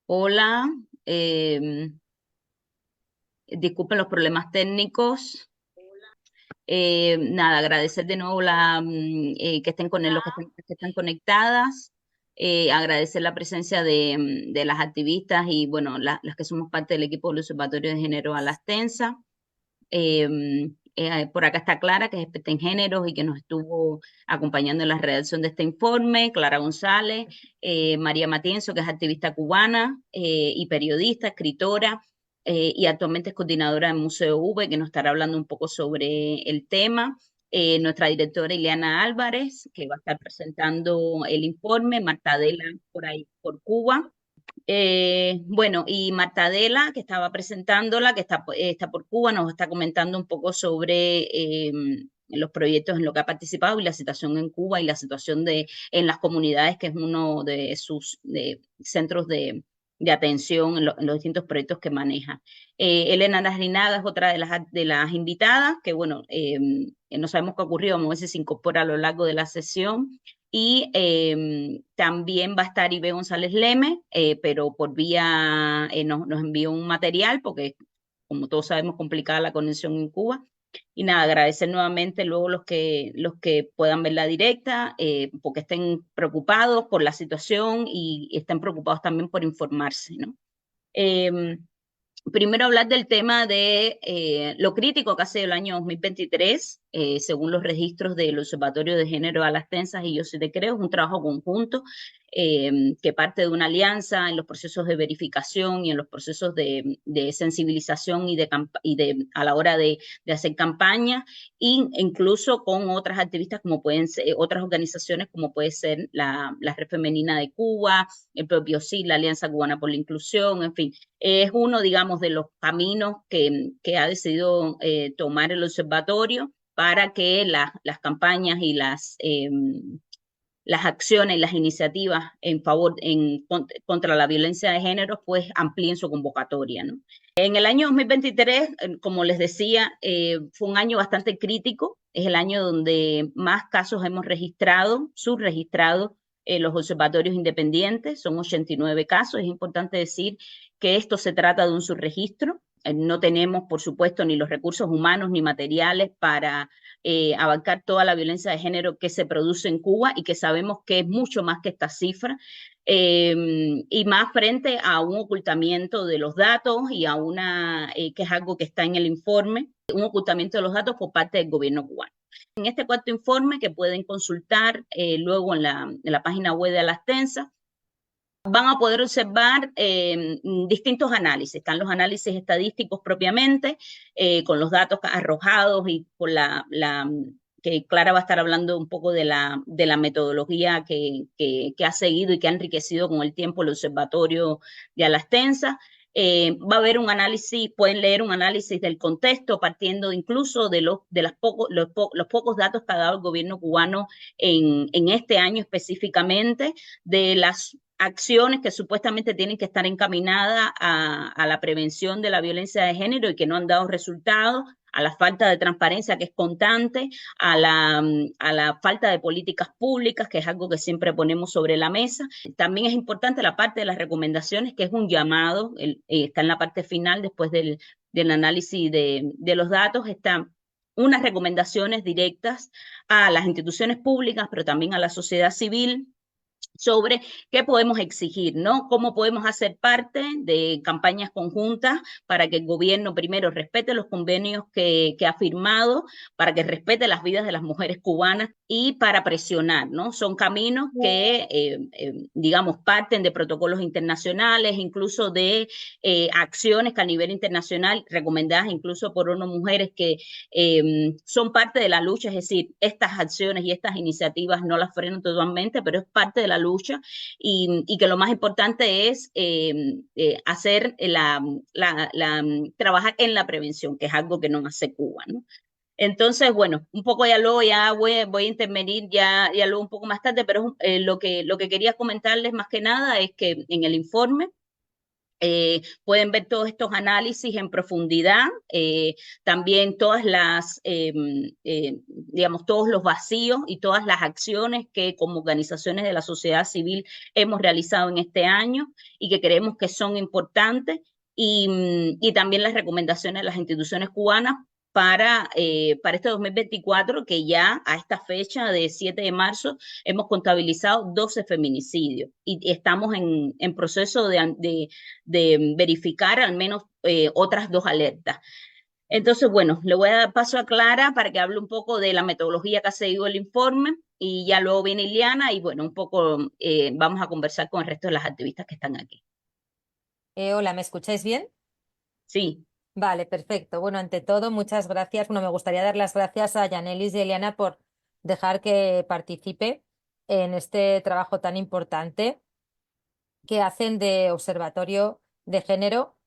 Hola, disculpen los problemas técnicos. Nada, agradecer de nuevo que estén los que están conectadas. Agradecer la presencia de las activistas y bueno, las que somos parte del equipo del Observatorio de Género a las TENSA. Por acá está Clara, que es experta en géneros y que nos estuvo acompañando en la redacción de este informe, Clara González, María Matienzo, que es activista cubana y periodista, escritora, y actualmente es coordinadora del Museo V, que nos estará hablando un poco sobre el tema. Nuestra directora Ileana Álvarez, que va a estar presentando el informe, Marta Adela por ahí, por Cuba. Bueno, y Marta Adela, que estaba presentándola, que está por Cuba, nos está comentando un poco sobre los proyectos en los que ha participado y la situación en Cuba y la situación en las comunidades, que es uno de sus centros de atención en los distintos proyectos que maneja. Elena Larrinaga es otra de las invitadas, que bueno, no sabemos qué ocurrió, vamos a ver si se incorpora a lo largo de la sesión. Y también va a estar Ibe González Leme, pero por vía, nos envió un material, porque como todos sabemos, complicada la conexión en Cuba. Y nada, agradecer nuevamente luego los que puedan ver la directa, porque estén preocupados por la situación y estén preocupados también por informarse, ¿no? Eh, Primero hablar del tema de lo crítico que ha sido el año 2023, según los registros del Observatorio de Género a las Tensas, y yo sí te creo, es un trabajo conjunto que parte de una alianza en los procesos de verificación y en los procesos de sensibilización a la hora de hacer campaña, e incluso con otras activistas como pueden ser, otras organizaciones como puede ser la Red Femenina de Cuba, el propio sí, la Alianza Cubana por la Inclusión, en fin, es uno, digamos, de los caminos que ha decidido tomar el observatorio para que las campañas y las acciones y las iniciativas en favor, contra la violencia de género, pues amplíen su convocatoria, ¿no? En el año 2023, como les decía, fue un año bastante crítico. Es el año donde más casos hemos registrado, subregistrado, los observatorios independientes. Son 89 casos. Es importante decir que esto se trata de un subregistro. No tenemos, por supuesto, ni los recursos humanos ni materiales para abarcar toda la violencia de género que se produce en Cuba y que sabemos que es mucho más que esta cifra, y más frente a un ocultamiento de los datos y a que es algo que está en el informe, un ocultamiento de los datos por parte del gobierno cubano. En este cuarto informe, que pueden consultar luego en la página web de Alastensa, van a poder observar distintos análisis. Están los análisis estadísticos propiamente, con los datos arrojados y con que Clara va a estar hablando un poco de la metodología que ha seguido y que ha enriquecido con el tiempo el observatorio de Alastensa. Va a haber un análisis, pueden leer un análisis del contexto, partiendo incluso de los pocos datos que ha dado el gobierno cubano en este año específicamente, de las acciones que supuestamente tienen que estar encaminadas a la prevención de la violencia de género y que no han dado resultados, a la falta de transparencia que es constante, a la falta de políticas públicas, que es algo que siempre ponemos sobre la mesa. También es importante la parte de las recomendaciones, que es un llamado, está en la parte final después del análisis de los datos, están unas recomendaciones directas a las instituciones públicas, pero también a la sociedad civil, sobre qué podemos exigir, ¿no? Cómo podemos hacer parte de campañas conjuntas para que el gobierno primero respete los convenios que ha firmado, para que respete las vidas de las mujeres cubanas y para presionar, ¿no? Son caminos que, digamos, parten de protocolos internacionales, incluso de acciones que a nivel internacional, recomendadas incluso por ONU Mujeres, que son parte de la lucha, es decir, estas acciones y estas iniciativas no las frenan totalmente, pero es parte de la lucha, y que lo más importante es hacer trabajar en la prevención, que es algo que no hace Cuba, ¿no? Entonces, bueno, un poco ya luego voy a intervenir ya luego un poco más tarde, pero lo que quería comentarles más que nada es que en el informe Pueden ver todos estos análisis en profundidad, también todas las, digamos, todos los vacíos y todas las acciones que como organizaciones de la sociedad civil hemos realizado en este año y que creemos que son importantes, y también las recomendaciones de las instituciones cubanas para este 2024, que ya a esta fecha de 7 de marzo hemos contabilizado 12 feminicidios y estamos en proceso de verificar al menos otras 2 alertas. Entonces, bueno, le voy a dar paso a Clara para que hable un poco de la metodología que ha seguido el informe y ya luego viene Ileana y bueno, un poco vamos a conversar con el resto de las activistas que están aquí. Hola, ¿me escucháis bien? Sí, Vale, perfecto. Bueno, ante todo, muchas gracias. Bueno, me gustaría dar las gracias a Yanelis y Eliana por dejar que participe en este trabajo tan importante que hacen de Observatorio de Género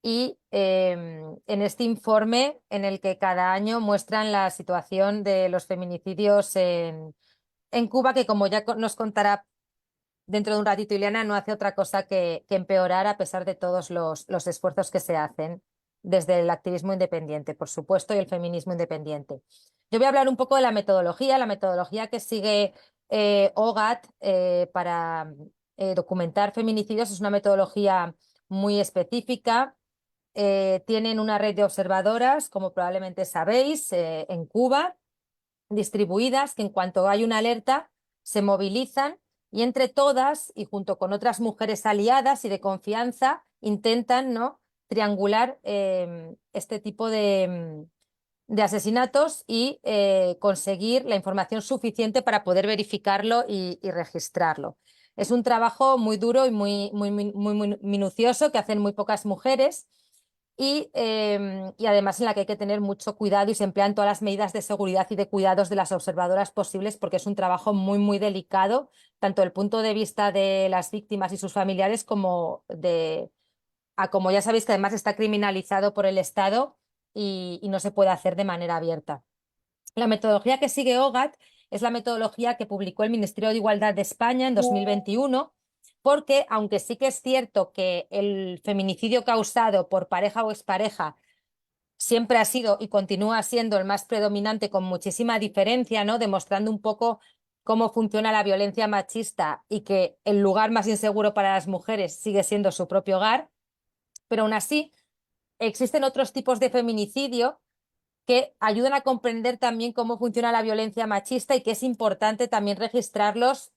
y en este informe en el que cada año muestran la situación de los feminicidios en Cuba, que como ya nos contará dentro de un ratito Ileana, no hace otra cosa que empeorar a pesar de todos los esfuerzos que se hacen desde el activismo independiente, por supuesto, y el feminismo independiente. Yo voy a hablar un poco de la metodología que sigue OGAT para documentar feminicidios. Es una metodología muy específica. Tienen una red de observadoras, como probablemente sabéis, en Cuba, distribuidas, que en cuanto hay una alerta se movilizan y entre todas y junto con otras mujeres aliadas y de confianza intentan, ¿no?, triangular este tipo de asesinatos y conseguir la información suficiente para poder verificarlo y registrarlo. Es un trabajo muy duro y muy minucioso que hacen muy pocas mujeres y además en la que hay que tener mucho cuidado y se emplean todas las medidas de seguridad y de cuidados de las observadoras posibles porque es un trabajo muy delicado, tanto desde el punto de vista de las víctimas y sus familiares como ya sabéis que además está criminalizado por el Estado y no se puede hacer de manera abierta. La metodología que sigue OGAT es la metodología que publicó el Ministerio de Igualdad de España en 2021, porque aunque sí que es cierto que el feminicidio causado por pareja o expareja siempre ha sido y continúa siendo el más predominante con muchísima diferencia, ¿no?, demostrando un poco cómo funciona la violencia machista y que el lugar más inseguro para las mujeres sigue siendo su propio hogar, pero aún así existen otros tipos de feminicidio que ayudan a comprender también cómo funciona la violencia machista y que es importante también registrarlos,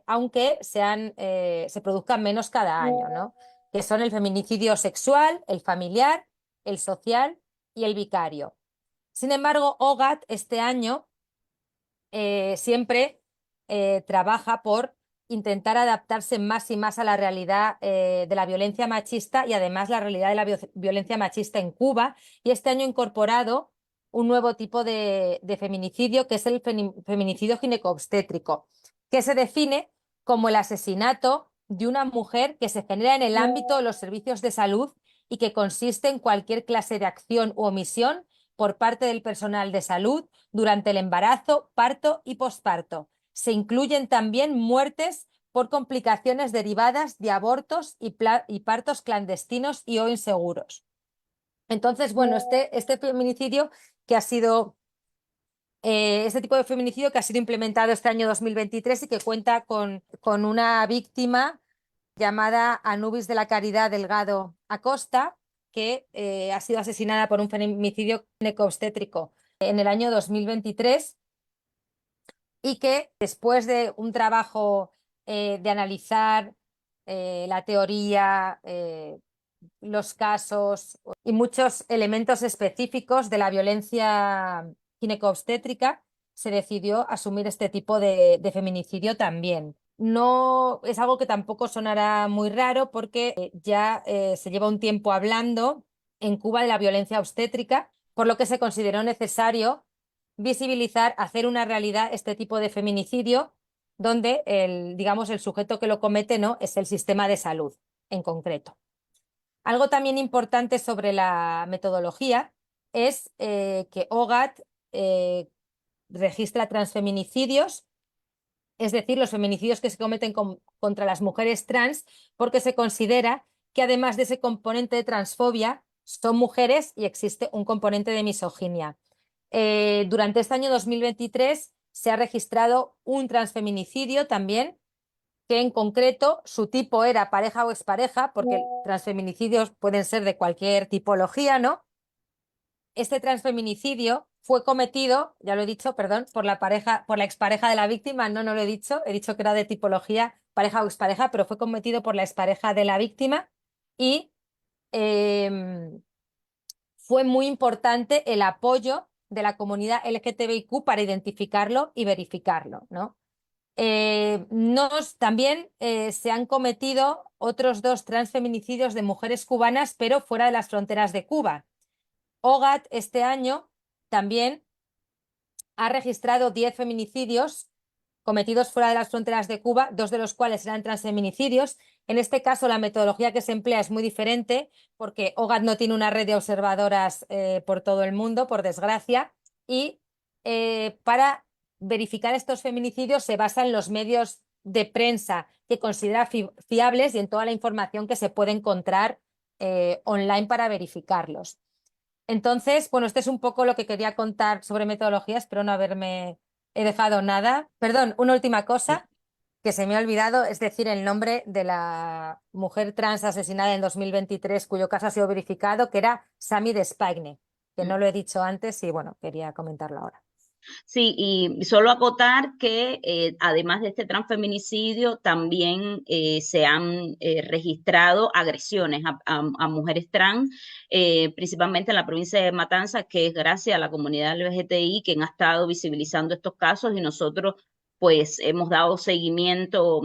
aunque se produzcan menos cada año, ¿no?, que son el feminicidio sexual, el familiar, el social y el vicario. Sin embargo, OGAT este año siempre trabaja por intentar adaptarse más y más a la realidad de la violencia machista y además la realidad de la violencia machista en Cuba. Y este año ha incorporado un nuevo tipo de feminicidio, que es el feminicidio ginecobstétrico, que se define como el asesinato de una mujer que se genera en el ámbito de los servicios de salud y que consiste en cualquier clase de acción u omisión por parte del personal de salud durante el embarazo, parto y posparto. Se incluyen también muertes por complicaciones derivadas de abortos y partos clandestinos y o inseguros. Entonces, bueno, este feminicidio que ha sido, este tipo de feminicidio que ha sido implementado este año 2023 y que cuenta con una víctima llamada Anubis de la Caridad Delgado Acosta, que ha sido asesinada por un feminicidio ginecobstétrico en el año 2023 y que después de un trabajo de analizar la teoría, los casos y muchos elementos específicos de la violencia ginecobstétrica, se decidió asumir este tipo de feminicidio también. No es algo que tampoco sonará muy raro porque ya se lleva un tiempo hablando en Cuba de la violencia obstétrica, por lo que se consideró necesario visibilizar, hacer una realidad este tipo de feminicidio, donde digamos, el sujeto que lo comete no es el sistema de salud en concreto. Algo también importante sobre la metodología es que OGAT registra transfeminicidios, es decir, los feminicidios que se cometen contra las mujeres trans, porque se considera que además de ese componente de transfobia, son mujeres y existe un componente de misoginia. Durante este año 2023 se ha registrado un transfeminicidio también, que en concreto su tipo era pareja o expareja, porque transfeminicidios pueden ser de cualquier tipología, ¿no? Este transfeminicidio fue cometido, ya lo he dicho, perdón, por la pareja, por la expareja de la víctima, no lo he dicho que era de tipología pareja o expareja, pero fue cometido por la expareja de la víctima y fue muy importante el apoyo de la comunidad LGTBIQ para identificarlo y verificarlo, ¿no? También se han cometido otros 2 transfeminicidios de mujeres cubanas, pero fuera de las fronteras de Cuba. OGAT este año también ha registrado 10 feminicidios cometidos fuera de las fronteras de Cuba, 2 de los cuales eran transfeminicidios. En este caso, la metodología que se emplea es muy diferente porque OGAT no tiene una red de observadoras por todo el mundo, por desgracia, y para verificar estos feminicidios se basa en los medios de prensa que considera fiables y en toda la información que se puede encontrar online para verificarlos. Entonces, bueno, este es un poco lo que quería contar sobre metodología, espero no haberme dejado nada. Perdón, una última cosa que se me ha olvidado, es decir, el nombre de la mujer trans asesinada en 2023, cuyo caso ha sido verificado, que era Sami Despagne, que no lo he dicho antes y bueno, quería comentarlo ahora. Sí, y solo acotar que además de este transfeminicidio, también se han registrado agresiones a mujeres trans, principalmente en la provincia de Matanzas, que es gracias a la comunidad LGTBI quien ha estado visibilizando estos casos y nosotros pues hemos dado seguimiento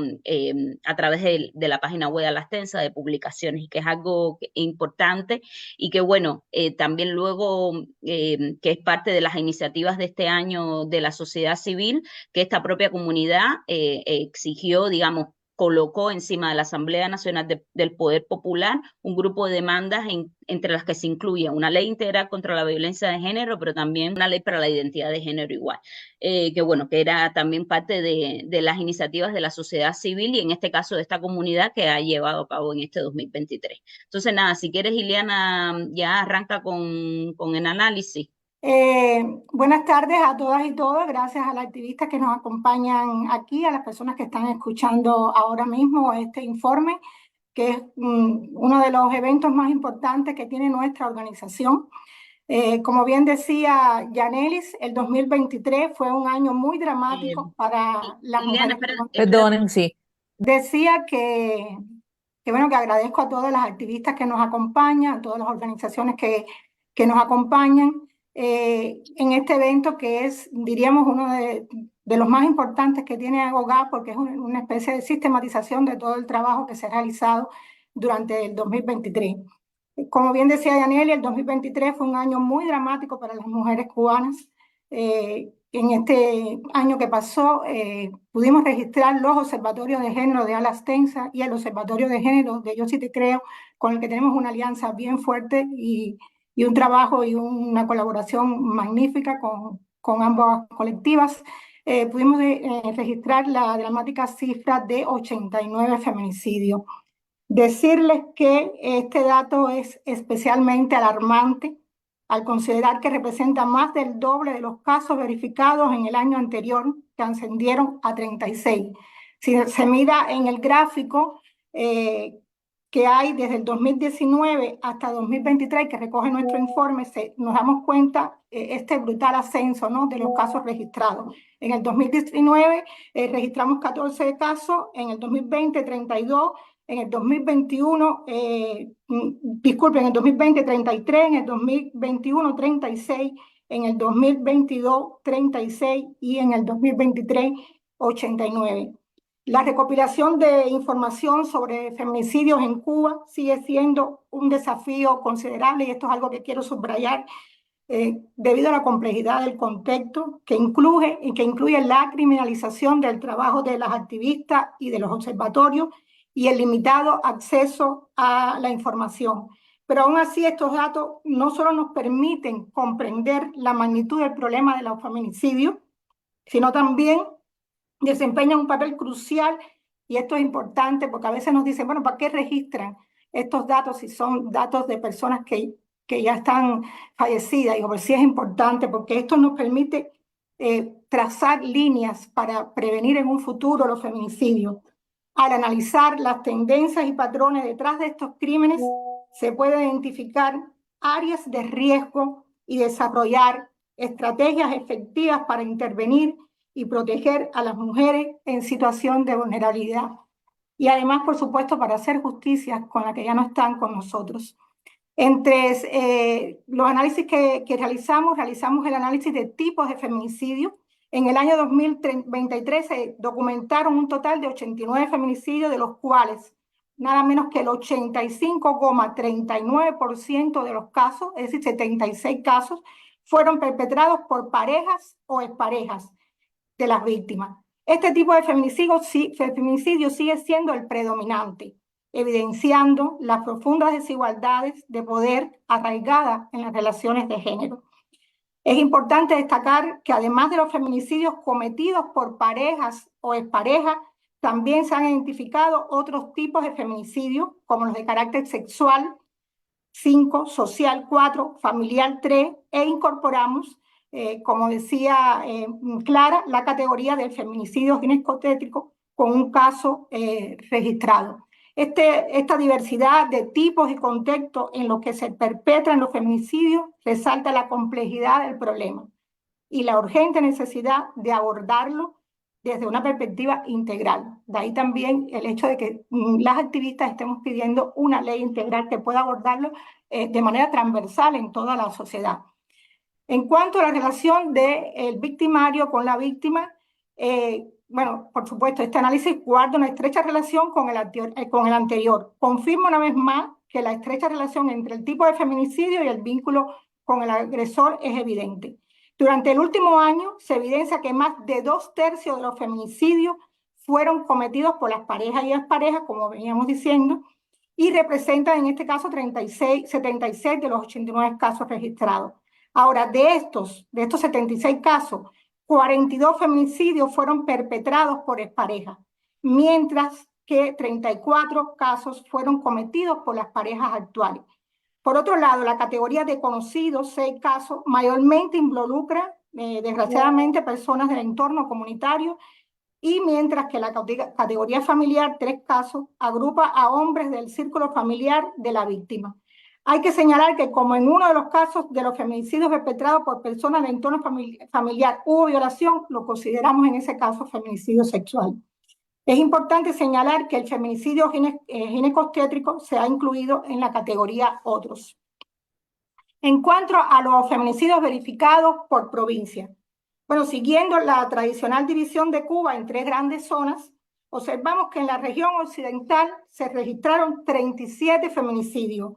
a través de la página web de la Astensa de publicaciones, y que es algo importante y que bueno, también luego que es parte de las iniciativas de este año de la sociedad civil, que esta propia comunidad exigió, digamos, colocó encima de la Asamblea Nacional del Poder Popular un grupo de demandas entre las que se incluye una ley integral contra la violencia de género, pero también una ley para la identidad de género igual, que bueno, que era también parte de las iniciativas de la sociedad civil y en este caso de esta comunidad que ha llevado a cabo en este 2023. Entonces, nada, si quieres, Ileana, ya arranca con el análisis. Buenas tardes a todas y todos. Gracias a las activistas que nos acompañan aquí, a las personas que están escuchando ahora mismo este informe, que es uno de los eventos más importantes que tiene nuestra organización. Como bien decía Yanelis, el 2023 fue un año muy dramático para las Ileana, mujeres. Perdonen, sí. Decía bueno, que agradezco a todas las activistas que nos acompañan, a todas las organizaciones que nos acompañan en este evento que es, diríamos, uno de los más importantes que tiene OGAT, porque es una especie de sistematización de todo el trabajo que se ha realizado durante el 2023. Como bien decía Daniel, el 2023 fue un año muy dramático para las mujeres cubanas. En este año que pasó, pudimos registrar los observatorios de género de Alastensa y el observatorio de género de Yo Sí Te Creo, con el que tenemos una alianza bien fuerte y un trabajo y una colaboración magnífica con ambas colectivas. Pudimos registrar la dramática cifra de 89 feminicidios. Decirles que este dato es especialmente alarmante al considerar que representa más del doble de los casos verificados en el año anterior, que ascendieron a 36. Si se mira en el gráfico que hay desde el 2019 hasta 2023, que recoge nuestro informe, nos damos cuenta este brutal ascenso, ¿no?, de los casos registrados. En el 2019 registramos 14 casos, en el 2020 32, en el 2021, disculpen, en el 2020 33, en el 2021 36, en el 2022 36 y en el 2023 89. La recopilación de información sobre feminicidios en Cuba sigue siendo un desafío considerable y esto es algo que quiero subrayar debido a la complejidad del contexto que incluye la criminalización del trabajo de las activistas y de los observatorios y el limitado acceso a la información. Pero aún así estos datos no solo nos permiten comprender la magnitud del problema de los feminicidios, sino también desempeñan un papel crucial, y esto es importante porque a veces nos dicen, bueno, ¿para qué registran estos datos, si son datos de personas que ya están fallecidas, digo, pero sí es importante porque esto nos permite trazar líneas para prevenir en un futuro los feminicidios. Al analizar las tendencias y patrones detrás de estos crímenes, se puede identificar áreas de riesgo y desarrollar estrategias efectivas para intervenir y proteger a las mujeres en situación de vulnerabilidad. Y además, por supuesto, para hacer justicia con las que ya no están con nosotros. Entre los análisis que realizamos el análisis de tipos de feminicidio. En el año 2023 se documentaron un total de 89 feminicidios, de los cuales nada menos que el 85,39% de los casos, es decir, 76 casos, fueron perpetrados por parejas o exparejas de las víctimas. Este tipo de feminicidio sigue siendo el predominante, evidenciando las profundas desigualdades de poder arraigadas en las relaciones de género. Es importante destacar que además de los feminicidios cometidos por parejas o exparejas, también se han identificado otros tipos de feminicidios, como los de carácter sexual, 5, social 4, familiar 3, e incorporamos, como decía Clara, la categoría del feminicidio ginecostétrico con un caso registrado. Esta diversidad de tipos y contextos en los que se perpetran los feminicidios resalta la complejidad del problema y la urgente necesidad de abordarlo desde una perspectiva integral. De ahí también el hecho de que las activistas estemos pidiendo una ley integral que pueda abordarlo de manera transversal en toda la sociedad. En cuanto a la relación del victimario con la víctima, bueno, por supuesto, este análisis guarda una estrecha relación con el anterior. Confirma una vez más que la estrecha relación entre el tipo de feminicidio y el vínculo con el agresor es evidente. Durante el último año se evidencia que más de 2/3 de los feminicidios fueron cometidos por las parejas y exparejas, como veníamos diciendo, y representan en este caso 76 de los 89 casos registrados. Ahora, de estos 76 casos, 42 feminicidios fueron perpetrados por exparejas, mientras que 34 casos fueron cometidos por las parejas actuales. Por otro lado, la categoría de conocidos, 6 casos, mayormente involucra, desgraciadamente, personas del entorno comunitario, y mientras que la categoría familiar, 3 casos, agrupa a hombres del círculo familiar de la víctima. Hay que señalar que como en uno de los casos de los feminicidios perpetrados por personas del entorno familiar hubo violación, lo consideramos en ese caso feminicidio sexual. Es importante señalar que el feminicidio ginecostétrico se ha incluido en la categoría otros. En cuanto a los feminicidios verificados por provincia, bueno, siguiendo la tradicional división de Cuba en 3 grandes zonas, observamos que en la región occidental se registraron 37 feminicidios,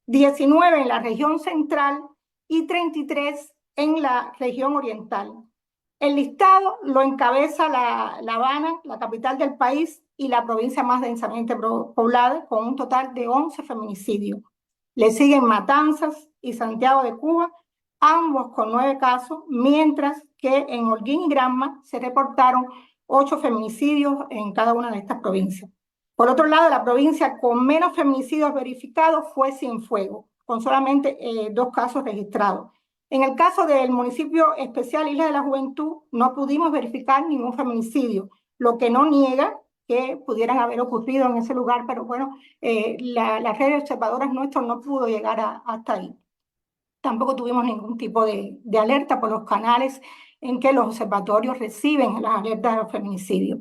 19 en la región central y 33 en la región oriental. El listado lo encabeza La Habana, la capital del país, y la provincia más densamente poblada, con un total de 11 feminicidios. Le siguen Matanzas y Santiago de Cuba, ambos con 9 casos, mientras que en Holguín y Granma se reportaron 8 feminicidios en cada una de estas provincias. Por otro lado, la provincia con menos feminicidios verificados fue Cienfuegos, con solamente 2 casos registrados. En el caso del municipio especial Isla de la Juventud, no pudimos verificar ningún feminicidio, lo que no niega que pudieran haber ocurrido en ese lugar, pero bueno, la red de observadoras nuestros no pudo llegar hasta ahí. Tampoco tuvimos ningún tipo de alerta por los canales en que los observatorios reciben las alertas de los feminicidios.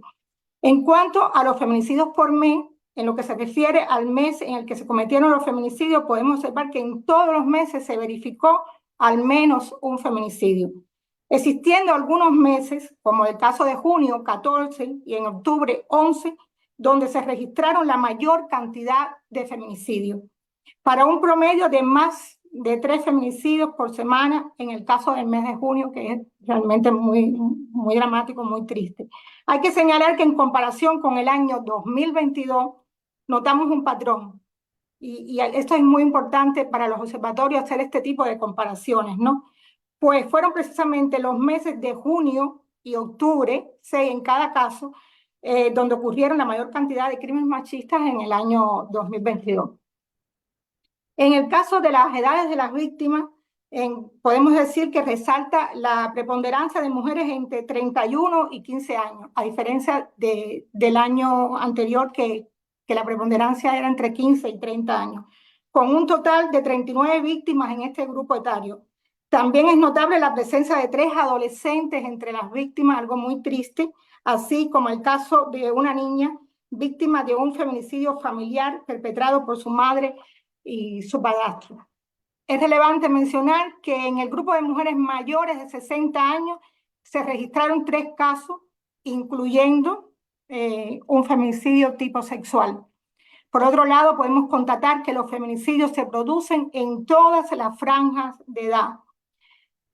En cuanto a los feminicidios por mes, en lo que se refiere al mes en el que se cometieron los feminicidios, podemos observar que en todos los meses se verificó al menos un feminicidio, existiendo algunos meses, como el caso de junio 14 y en octubre 11, donde se registraron la mayor cantidad de feminicidios, para un promedio de más de 3 feminicidios por semana en el caso del mes de junio, que es realmente muy dramático, muy triste. Hay que señalar que en comparación con el año 2022, notamos un patrón. Y esto es muy importante para los observatorios hacer este tipo de comparaciones, ¿no? Pues fueron precisamente los meses de junio y octubre, 6 en cada caso, donde ocurrieron la mayor cantidad de crímenes machistas en el año 2022. En el caso de las edades de las víctimas, podemos decir que resalta la preponderancia de mujeres entre 31 y 15 años, a diferencia del año anterior que la preponderancia era entre 15 y 30 años, con un total de 39 víctimas en este grupo etario. También es notable la presencia de 3 adolescentes entre las víctimas, algo muy triste, así como el caso de una niña víctima de un feminicidio familiar perpetrado por su madre y su padrastro. Es relevante mencionar que en el grupo de mujeres mayores de 60 años se registraron 3 casos, incluyendo un feminicidio tipo sexual. Por otro lado, podemos constatar que los feminicidios se producen en todas las franjas de edad.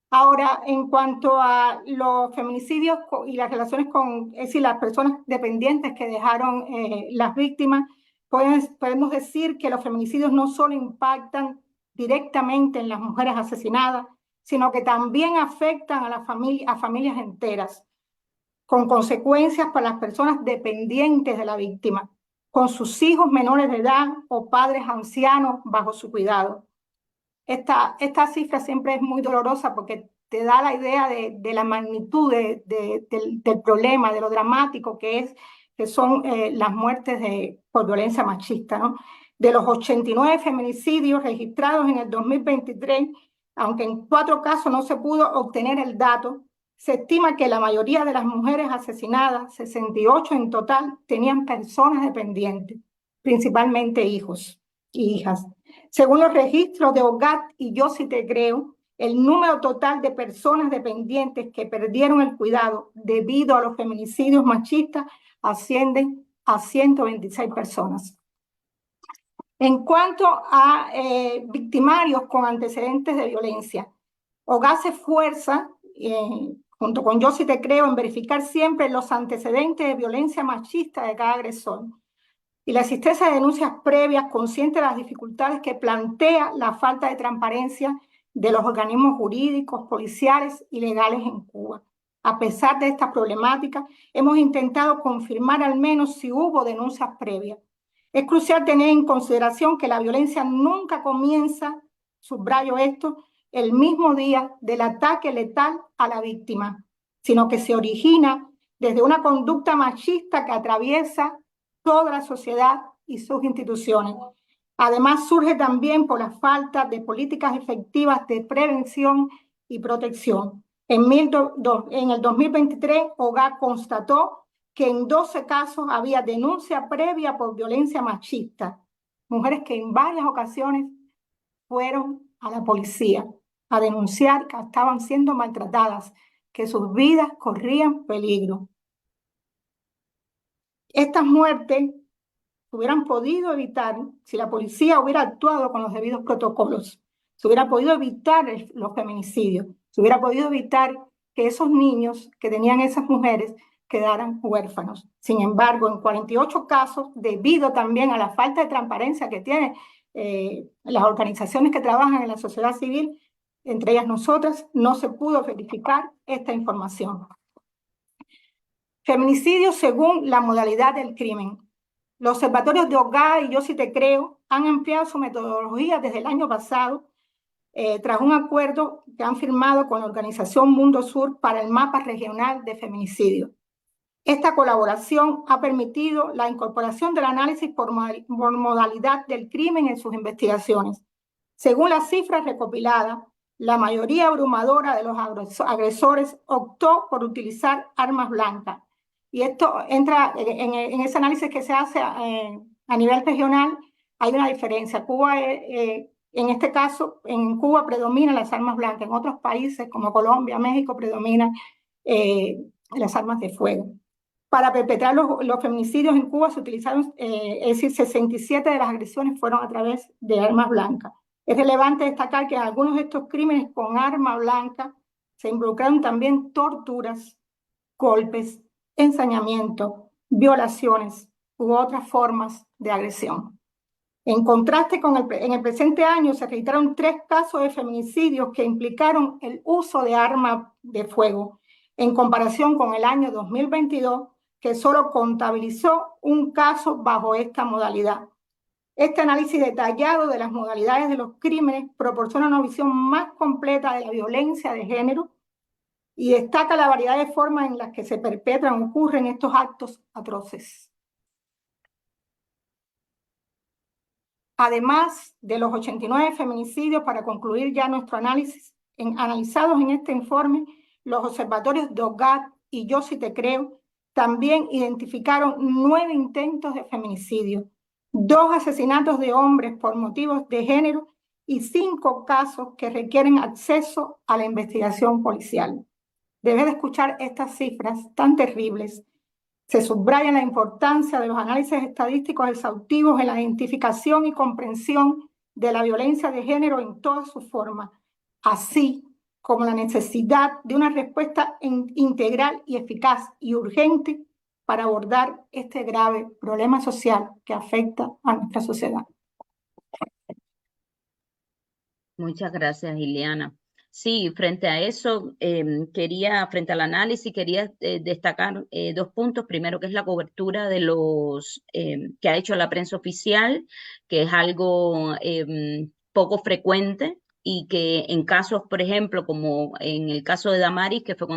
Ahora, en cuanto a los feminicidios y las relaciones con, es decir, las personas dependientes que dejaron las víctimas, podemos decir que los feminicidios no solo impactan directamente en las mujeres asesinadas, sino que también afectan a familias enteras, con consecuencias para las personas dependientes de la víctima, con sus hijos menores de edad o padres ancianos bajo su cuidado. Esta cifra siempre es muy dolorosa porque te da la idea de la magnitud del problema, de lo dramático que son las muertes por violencia machista, ¿no? De los 89 feminicidios registrados en el 2023, aunque en 4 casos no se pudo obtener el dato, se estima que la mayoría de las mujeres asesinadas, 68 en total, tenían personas dependientes, principalmente hijos y hijas. Según los registros de OGAT y Yo Sí Te Creo, el número total de personas dependientes que perdieron el cuidado debido a los feminicidios machistas ascienden a 126 personas. En cuanto a victimarios con antecedentes de violencia, OGAT se esfuerza, junto con Yo Sí Te Creo, en verificar siempre los antecedentes de violencia machista de cada agresor y la existencia de denuncias previas, consciente de las dificultades que plantea la falta de transparencia de los organismos jurídicos, policiales y legales en Cuba. A pesar de esta problemática, hemos intentado confirmar al menos si hubo denuncias previas. Es crucial tener en consideración que la violencia nunca comienza, subrayo esto, el mismo día del ataque letal a la víctima, sino que se origina desde una conducta machista que atraviesa toda la sociedad y sus instituciones. Además, surge también por la falta de políticas efectivas de prevención y protección. En el 2023, OGAT constató que en 12 casos había denuncia previa por violencia machista. Mujeres que en varias ocasiones fueron a la policía a denunciar que estaban siendo maltratadas, que sus vidas corrían peligro. Estas muertes se hubieran podido evitar si la policía hubiera actuado con los debidos protocolos. Se hubiera podido evitar los feminicidios. Se hubiera podido evitar que esos niños que tenían esas mujeres quedaran huérfanos. Sin embargo, en 48 casos, debido también a la falta de transparencia que tienen las organizaciones que trabajan en la sociedad civil, entre ellas nosotras, no se pudo verificar esta información. Feminicidio según la modalidad del crimen. Los observatorios de OGAT y Yo Sí Te Creo han ampliado su metodología desde el año pasado tras un acuerdo que han firmado con la organización Mundo Sur para el mapa regional de feminicidio. Esta colaboración ha permitido la incorporación del análisis por modalidad del crimen en sus investigaciones. Según las cifras recopiladas, la mayoría abrumadora de los agresores optó por utilizar armas blancas. Y esto entra en ese análisis que se hace a nivel regional. Hay una diferencia. Cuba, en este caso, en Cuba predominan las armas blancas. En otros países como Colombia, México, predominan las armas de fuego. Para perpetrar los feminicidios en Cuba se utilizaron, es decir, 67 de las agresiones fueron a través de armas blancas. Es relevante destacar que en algunos de estos crímenes con arma blanca se involucraron también torturas, golpes, ensañamiento, violaciones u otras formas de agresión. En contraste, en el presente año se registraron 3 casos de feminicidios que implicaron el uso de armas de fuego, en comparación con el año 2022, que solo contabilizó un caso bajo esta modalidad. Este análisis detallado de las modalidades de los crímenes proporciona una visión más completa de la violencia de género y destaca la variedad de formas en las que se perpetran o ocurren estos actos atroces. Además de los 89 feminicidios, para concluir ya nuestro análisis, analizados en este informe, los observatorios DOGAT y Yo Sí Te Creo también identificaron 9 intentos de feminicidio, 2 asesinatos de hombres por motivos de género y 5 casos que requieren acceso a la investigación policial. Debe de escuchar estas cifras tan terribles. Se subraya la importancia de los análisis estadísticos exhaustivos en la identificación y comprensión de la violencia de género en todas sus formas, así como la necesidad de una respuesta integral y eficaz y urgente para abordar este grave problema social que afecta a nuestra sociedad. Muchas gracias, Ileana. Sí, frente a eso, frente al análisis, quería destacar 2 puntos. Primero, que es la cobertura de los que ha hecho la prensa oficial, que es algo poco frecuente y que en casos, por ejemplo, como en el caso de Damaris, que fue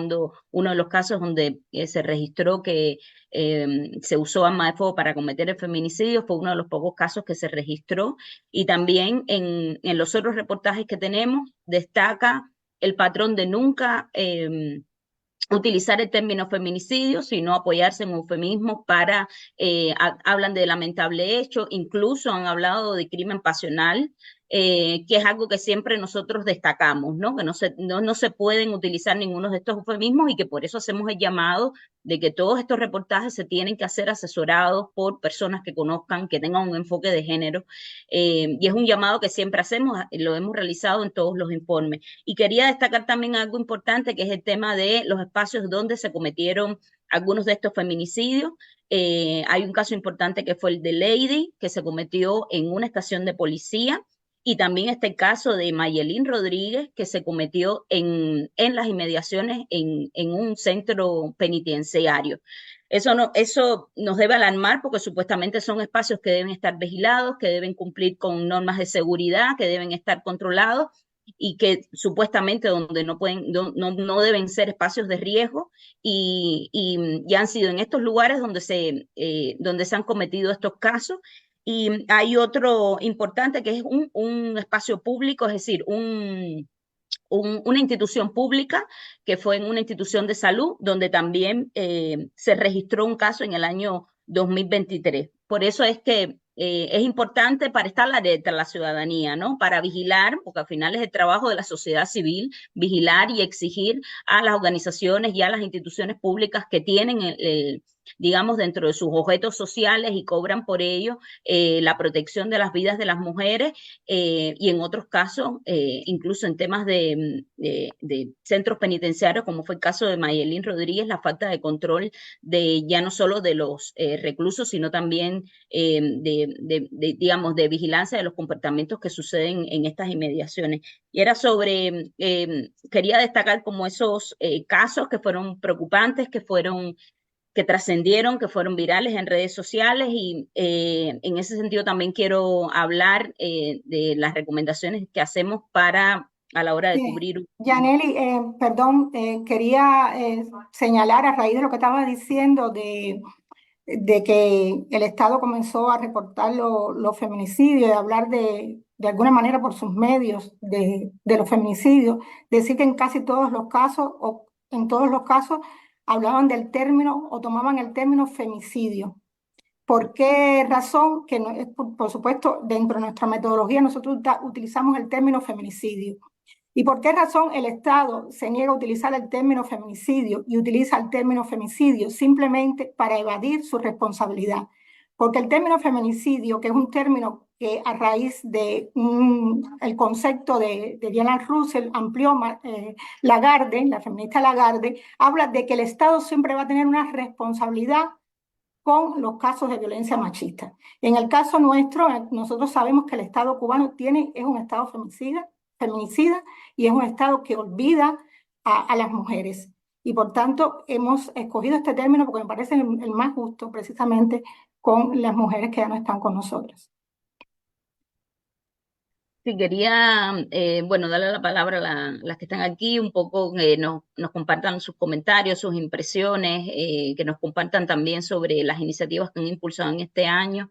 uno de los casos donde se registró que se usó arma de fuego para cometer el feminicidio, fue uno de los pocos casos que se registró. Y también en los otros reportajes que tenemos destaca el patrón de nunca utilizar el término feminicidio, sino apoyarse en eufemismos para, hablan de lamentable hecho, incluso han hablado de crimen pasional, que es algo que siempre nosotros destacamos, ¿no? Que no se pueden utilizar ninguno de estos eufemismos y que por eso hacemos el llamado de que todos estos reportajes se tienen que hacer asesorados por personas que conozcan, que tengan un enfoque de género, y es un llamado que siempre hacemos, lo hemos realizado en todos los informes. Y quería destacar también algo importante, que es el tema de los espacios donde se cometieron algunos de estos feminicidios. Hay un caso importante que fue el de Lady, que se cometió en una estación de policía, y también está el caso de Mayelín Rodríguez, que se cometió en las inmediaciones en un centro penitenciario. Eso nos debe alarmar porque supuestamente son espacios que deben estar vigilados, que deben cumplir con normas de seguridad, que deben estar controlados y que supuestamente donde no deben ser espacios de riesgo y han sido en estos lugares donde se han cometido estos casos. Y hay otro importante que es un espacio público, es decir, una institución pública que fue en una institución de salud donde también se registró un caso en el año 2023. Por eso es que es importante para estar alerta a la ciudadanía, ¿no? Para vigilar, porque al final es el trabajo de la sociedad civil, vigilar y exigir a las organizaciones y a las instituciones públicas que tienen digamos, dentro de sus objetos sociales y cobran por ello la protección de las vidas de las mujeres y en otros casos, incluso en temas de centros penitenciarios, como fue el caso de Mayelín Rodríguez, la falta de control ya no solo de los reclusos, sino también digamos, de vigilancia de los comportamientos que suceden en estas inmediaciones. Y era quería destacar como esos casos que fueron preocupantes, que trascendieron, que fueron virales en redes sociales y en ese sentido también quiero hablar de las recomendaciones que hacemos a la hora de cubrir. Yanely, perdón, quería señalar a raíz de lo que estaba diciendo de que el Estado comenzó a reportar los feminicidios, de hablar de alguna manera por sus medios de los feminicidios, decir que en casi todos los casos, o en todos los casos, hablaban del término o tomaban el término femicidio. ¿Por qué razón? Que no, por supuesto, dentro de nuestra metodología nosotros utilizamos el término feminicidio. ¿Y por qué razón el Estado se niega a utilizar el término feminicidio y utiliza el término femicidio simplemente para evadir su responsabilidad? Porque el término feminicidio, que es un término que a raíz de el concepto de Diana Russell amplió Lagarde, la feminista Lagarde, habla de que el Estado siempre va a tener una responsabilidad con los casos de violencia machista. En el caso nuestro, nosotros sabemos que el Estado cubano es un Estado feminicida y es un Estado que olvida a las mujeres. Y por tanto hemos escogido este término porque me parece el más justo precisamente con las mujeres que ya no están con nosotros. Sí, quería, bueno, darle la palabra a las que están aquí, un poco que nos compartan sus comentarios, sus impresiones, que nos compartan también sobre las iniciativas que han impulsado en este año,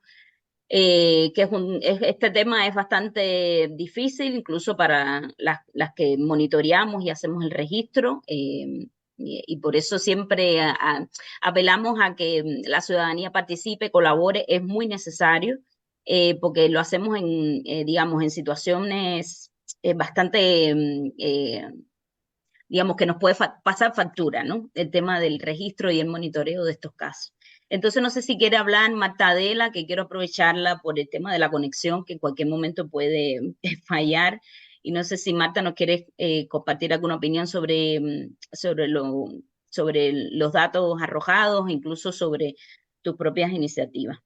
que este tema es bastante difícil, incluso para las que monitoreamos y hacemos el registro, y por eso siempre apelamos a que la ciudadanía participe, colabore, es muy necesario, porque lo hacemos digamos, en situaciones bastante, digamos, que nos puede pasar factura, ¿no? El tema del registro y el monitoreo de estos casos. Entonces, no sé si quiere hablar Marta Adela, que quiero aprovecharla por el tema de la conexión, que en cualquier momento puede fallar. Y no sé si Marta nos quiere compartir alguna opinión sobre los datos arrojados, incluso sobre tus propias iniciativas.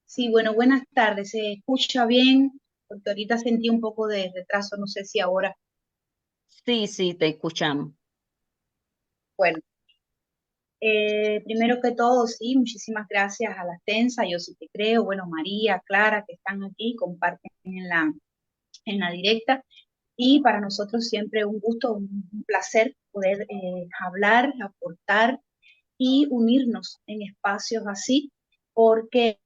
Sí, bueno, buenas tardes. ¿Se escucha bien? Porque ahorita sentí un poco de retraso, no sé si ahora. Sí, sí, te escuchamos. Bueno, primero que todo, sí, muchísimas gracias a la Tensa, Yo Sí Te Creo, bueno, María, Clara, que están aquí, comparten en la directa. Y para nosotros siempre un gusto, un placer poder hablar, aportar y unirnos en espacios así, porque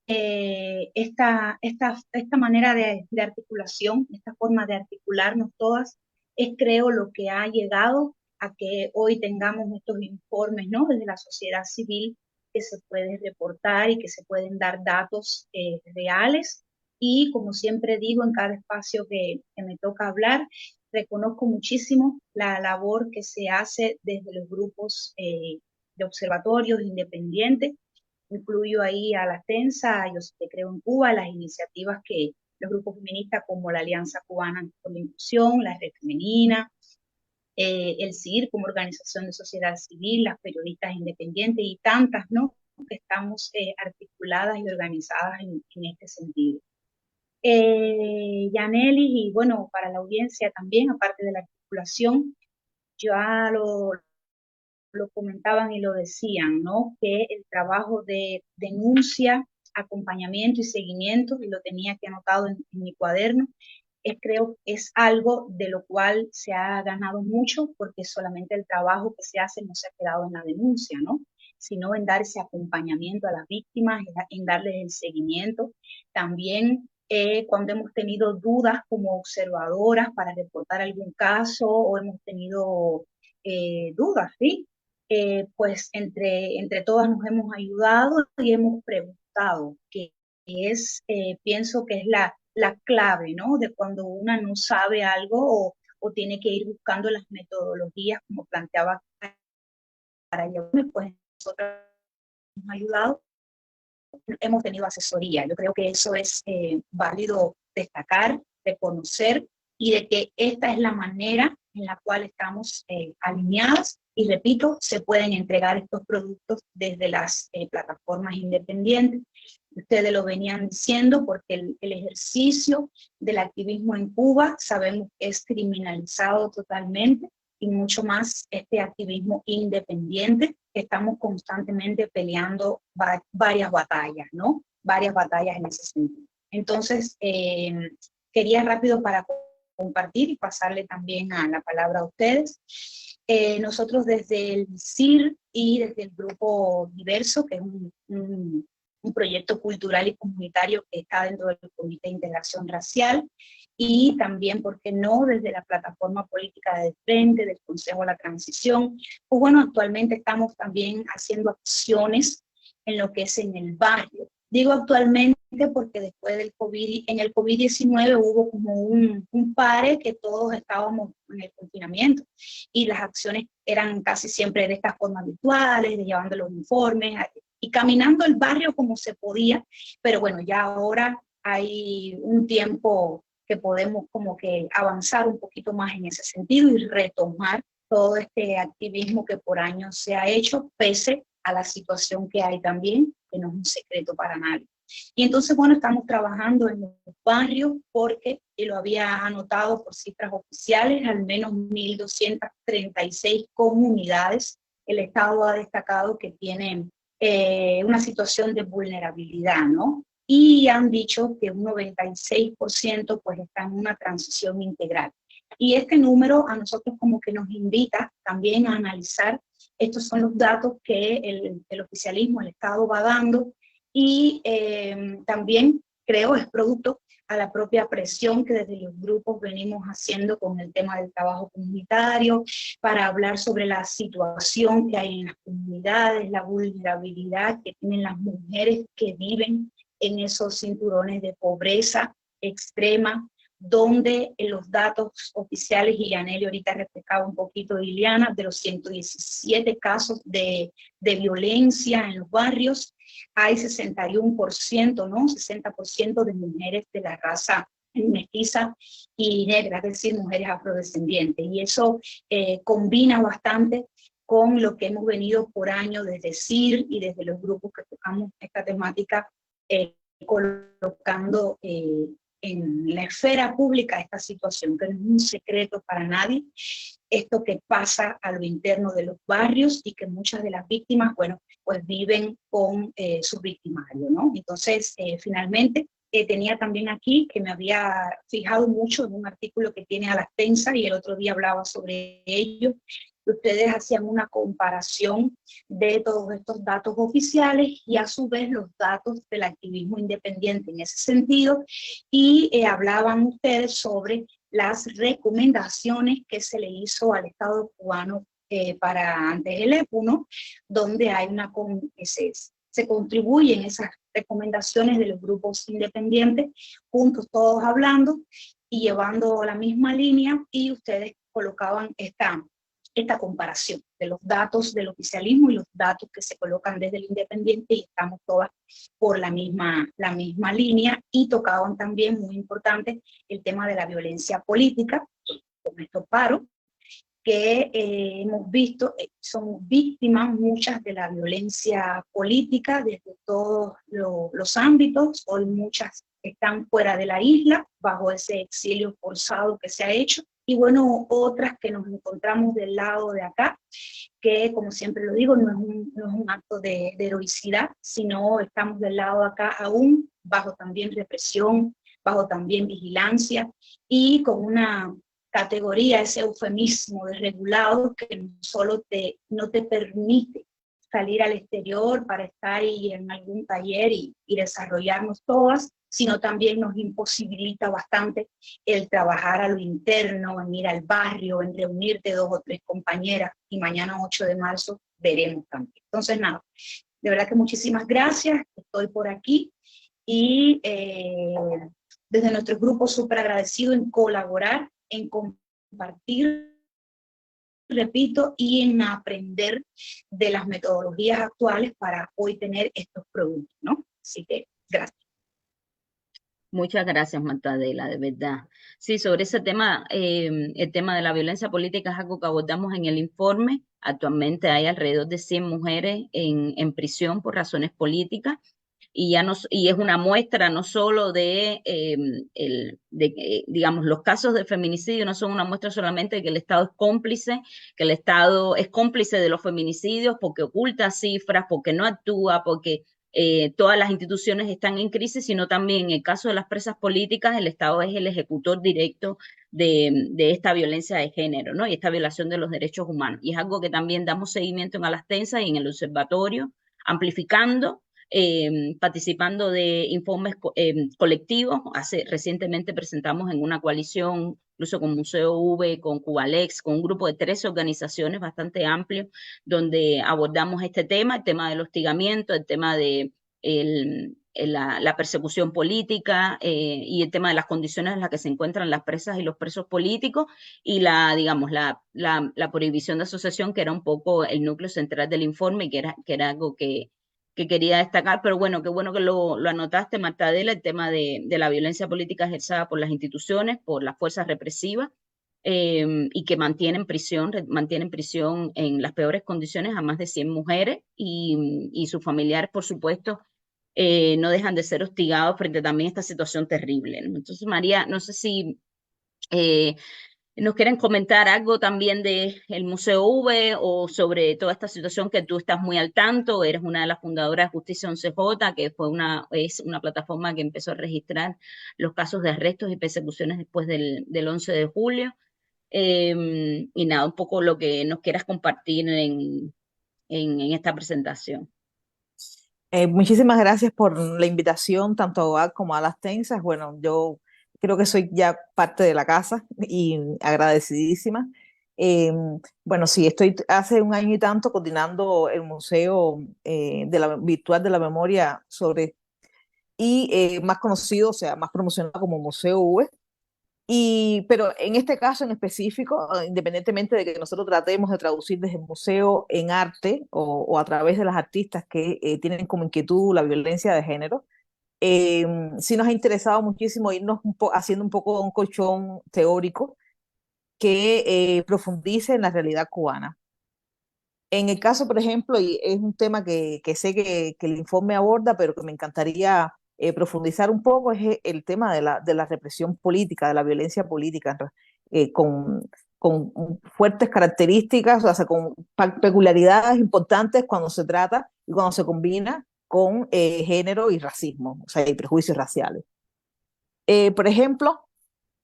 esta manera de articulación, esta forma de articularnos todas, es creo lo que ha llegado a que hoy tengamos estos informes, ¿no? Desde la sociedad civil, que se puede reportar y que se pueden dar datos reales. Y como siempre digo en cada espacio que me toca hablar, reconozco muchísimo la labor que se hace desde los grupos de observatorios independientes. Incluyo ahí a la Tensa, Yo Sí Te Creo en Cuba, las iniciativas que los grupos feministas como la Alianza Cubana por la Inclusión, la Red Femenina, el CIR como organización de sociedad civil, las periodistas independientes y tantas, ¿no? Que estamos articuladas y organizadas en este sentido. Yaneli, y bueno, para la audiencia también, aparte de la articulación, ya lo comentaban y lo decían, ¿no? Que el trabajo de denuncia, acompañamiento y seguimiento, y lo tenía aquí anotado en mi cuaderno, creo que es algo de lo cual se ha ganado mucho, porque solamente el trabajo que se hace no se ha quedado en la denuncia, ¿no? Sino en dar ese acompañamiento a las víctimas, en darles el seguimiento. También cuando hemos tenido dudas como observadoras para reportar algún caso o hemos tenido dudas, ¿sí? Pues entre todas nos hemos ayudado y hemos preguntado, que pienso que es la clave, ¿no? De cuando una no sabe algo o tiene que ir buscando las metodologías, como planteaba para ayudarme, pues nosotros hemos ayudado, hemos tenido asesoría. Yo creo que eso es válido destacar, reconocer, y de que esta es la manera en la cual estamos alineadas. Y repito, se pueden entregar estos productos desde las plataformas independientes. Ustedes lo venían diciendo, porque el ejercicio del activismo en Cuba sabemos que es criminalizado totalmente, y mucho más este activismo independiente, que estamos constantemente peleando varias batallas, ¿no? Varias batallas en ese sentido. Entonces, quería rápido para compartir y pasarle también a la palabra a ustedes. Nosotros desde el CIR y desde el Grupo Diverso, que es un proyecto cultural y comunitario que está dentro del Comité de Integración Racial, y también, ¿por qué no?, desde la plataforma política de Frente, del Consejo de la Transición. Pues bueno, actualmente estamos también haciendo acciones en lo que es en el barrio. Digo actualmente porque después del COVID, en el COVID-19 hubo como un pare que todos estábamos en el confinamiento, y las acciones eran casi siempre de estas formas virtuales, de llevando los informes y caminando el barrio como se podía. Pero bueno, ya ahora hay un tiempo que podemos como que avanzar un poquito más en ese sentido y retomar todo este activismo que por años se ha hecho, pese a la situación que hay también, que no es un secreto para nadie. Y entonces, bueno, estamos trabajando en los barrios porque, y lo había anotado por cifras oficiales, al menos 1.236 comunidades el Estado ha destacado que tienen una situación de vulnerabilidad, ¿no? y han dicho que un 96% pues está en una transición integral. Y este número a nosotros como que nos invita también a analizar, estos son los datos que el oficialismo, el Estado va dando, y también creo es producto a la propia presión que desde los grupos venimos haciendo con el tema del trabajo comunitario, para hablar sobre la situación que hay en las comunidades, la vulnerabilidad que tienen las mujeres que viven en esos cinturones de pobreza extrema, donde los datos oficiales, y Yaneli ahorita refrescaba un poquito, Liliana, de los 117 casos de violencia en los barrios, hay 61%, ¿no? 60% de mujeres de la raza mestiza y negra, es decir, mujeres afrodescendientes. Y eso combina bastante con lo que hemos venido por años desde CIR y desde los grupos que tocamos esta temática, colocando en la esfera pública esta situación, que no es un secreto para nadie, esto que pasa a lo interno de los barrios y que muchas de las víctimas, bueno, pues viven con su victimario, ¿no? Entonces, finalmente, tenía también aquí que me había fijado mucho en un artículo que tiene Alastensa, y el otro día hablaba sobre ello. Ustedes hacían una comparación de todos estos datos oficiales y a su vez los datos del activismo independiente en ese sentido, y hablaban ustedes sobre las recomendaciones que se le hizo al Estado cubano para antes el EPU, ¿no? Donde hay se contribuyen esas recomendaciones de los grupos independientes, juntos todos hablando y llevando la misma línea, y ustedes colocaban esta comparación de los datos del oficialismo y los datos que se colocan desde el independiente, y estamos todas por la misma línea, y tocaban también, muy importante, el tema de la violencia política. Con esto paro, que hemos visto, somos víctimas muchas de la violencia política desde todos los ámbitos. Hoy muchas están fuera de la isla, bajo ese exilio forzado que se ha hecho, y bueno, otras que nos encontramos del lado de acá, que como siempre lo digo, no es un acto de heroicidad, sino estamos del lado de acá aún bajo también represión, bajo también vigilancia, y con una categoría, ese eufemismo de regulados, que no te permite salir al exterior para estar ahí en algún taller y desarrollarnos todas, sino también nos imposibilita bastante el trabajar a lo interno, en ir al barrio, en reunirte 2 o 3 compañeras, y mañana 8 de marzo veremos también. Entonces nada, de verdad que muchísimas gracias, estoy por aquí, y desde nuestro grupo súper agradecido en colaborar, en compartir, repito, y en aprender de las metodologías actuales para hoy tener estos productos, ¿no? Así que, gracias. Muchas gracias, Magdalena, de verdad. Sí, sobre ese tema, el tema de la violencia política es algo que abordamos en el informe. Actualmente hay alrededor de 100 mujeres en prisión por razones políticas, y es una muestra no solo digamos, los casos de feminicidio no son una muestra solamente de que el Estado es cómplice, que el Estado es cómplice de los feminicidios porque oculta cifras, porque no actúa, porque todas las instituciones están en crisis, sino también en el caso de las presas políticas, el Estado es el ejecutor directo de esta violencia de género, ¿no? Y esta violación de los derechos humanos. Y es algo que también damos seguimiento en Alastensa y en el observatorio, amplificando, participando de informes colectivos. Recientemente presentamos en una coalición, incluso con Museo V, con Cubalex, con un grupo de 13 organizaciones bastante amplio, donde abordamos este tema, el tema del hostigamiento, el tema de la persecución política, y el tema de las condiciones en las que se encuentran las presas y los presos políticos, y digamos, la prohibición de asociación, que era un poco el núcleo central del informe, y que era algo que quería destacar. Pero bueno, qué bueno que lo anotaste, Marta Adela, el tema de la violencia política ejercida por las instituciones, por las fuerzas represivas, y que mantienen prisión en las peores condiciones a más de 100 mujeres, y sus familiares, por supuesto, no dejan de ser hostigados frente también a esta situación terrible, ¿no? Entonces, María, no sé si ¿Nos quieren comentar algo también del Museo V o sobre toda esta situación que tú estás muy al tanto? Eres una de las fundadoras de Justicia 11J, que es una plataforma que empezó a registrar los casos de arrestos y persecuciones después del 11 de julio. Y nada, un poco lo que nos quieras compartir en esta presentación. Muchísimas gracias por la invitación, tanto a OAC como a las Tensas. Bueno, yo creo que soy ya parte de la casa y agradecidísima. Eh, bueno, sí, estoy hace un año y tanto coordinando el Museo Virtual de la Memoria más conocido, o sea, más promocionado como Museo V. Pero en este caso en específico, independientemente de que nosotros tratemos de traducir desde el museo en arte o a través de las artistas que tienen como inquietud la violencia de género, sí nos ha interesado muchísimo irnos haciendo un poco un colchón teórico que profundice en la realidad cubana. En el caso, por ejemplo, y es un tema que sé que el informe aborda, pero que me encantaría profundizar un poco, es el tema de la represión política, de la violencia política, con fuertes características, o sea, con peculiaridades importantes cuando se trata y cuando se combina con género y racismo, o sea, y prejuicios raciales. Por ejemplo,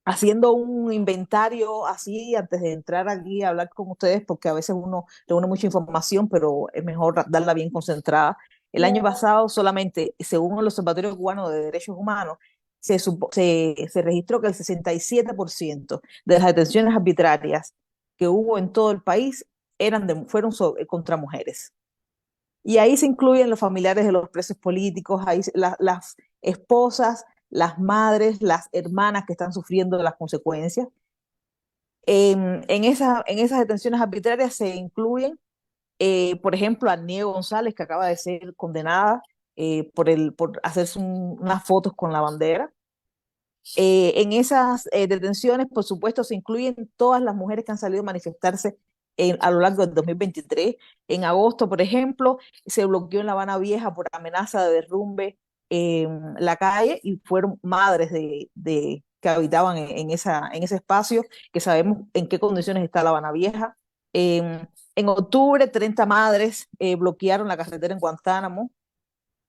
haciendo un inventario así antes de entrar aquí a hablar con ustedes, porque a veces uno reúne mucha información, pero es mejor darla bien concentrada. El año pasado solamente, según el Observatorio Cubano de Derechos Humanos, se registró que el 67% de las detenciones arbitrarias que hubo en todo el país fueron contra mujeres. Y ahí se incluyen los familiares de los presos políticos, ahí las esposas, las madres, las hermanas que están sufriendo las consecuencias. En esas detenciones arbitrarias se incluyen, por ejemplo, a Niego González, que acaba de ser condenada por hacerse unas fotos con la bandera. En esas detenciones, por supuesto, se incluyen todas las mujeres que han salido a manifestarse a lo largo del 2023. En agosto, por ejemplo, se bloqueó en La Habana Vieja por amenaza de derrumbe la calle y fueron madres que habitaban en ese espacio, que sabemos en qué condiciones está La Habana Vieja. En octubre, 30 madres bloquearon la carretera en Guantánamo.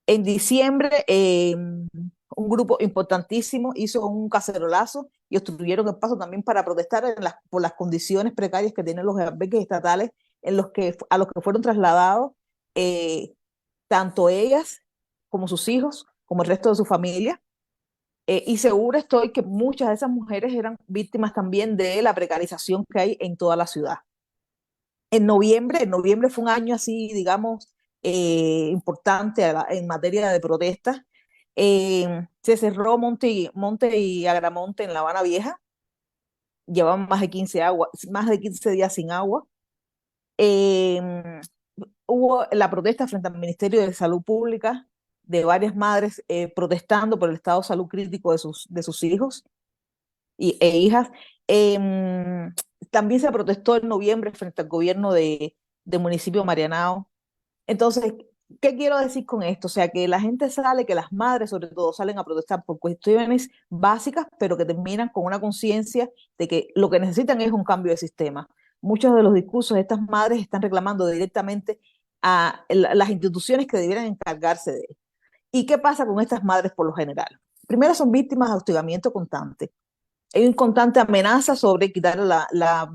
En diciembre, un grupo importantísimo hizo un cacerolazo y obstruyeron el paso también para protestar por las condiciones precarias que tienen los albergues estatales a los que fueron trasladados tanto ellas como sus hijos, como el resto de su familia. Y segura estoy que muchas de esas mujeres eran víctimas también de la precarización que hay en toda la ciudad. En noviembre fue un año así, digamos, importante en materia de protestas. Se cerró Monte y Agramonte en La Habana Vieja. Llevaban más de 15 días sin agua. Hubo la protesta frente al Ministerio de Salud Pública de varias madres protestando por el estado de salud crítico de sus hijos e hijas. También se protestó en noviembre frente al gobierno del municipio de Marianao. Entonces, ¿qué quiero decir con esto? O sea, que la gente sale, que las madres sobre todo salen a protestar por cuestiones básicas, pero que terminan con una conciencia de que lo que necesitan es un cambio de sistema. Muchos de los discursos de estas madres están reclamando directamente a las instituciones que debieran encargarse de él. ¿Y qué pasa con estas madres por lo general? Primero, son víctimas de hostigamiento constante. Hay una constante amenaza sobre quitar la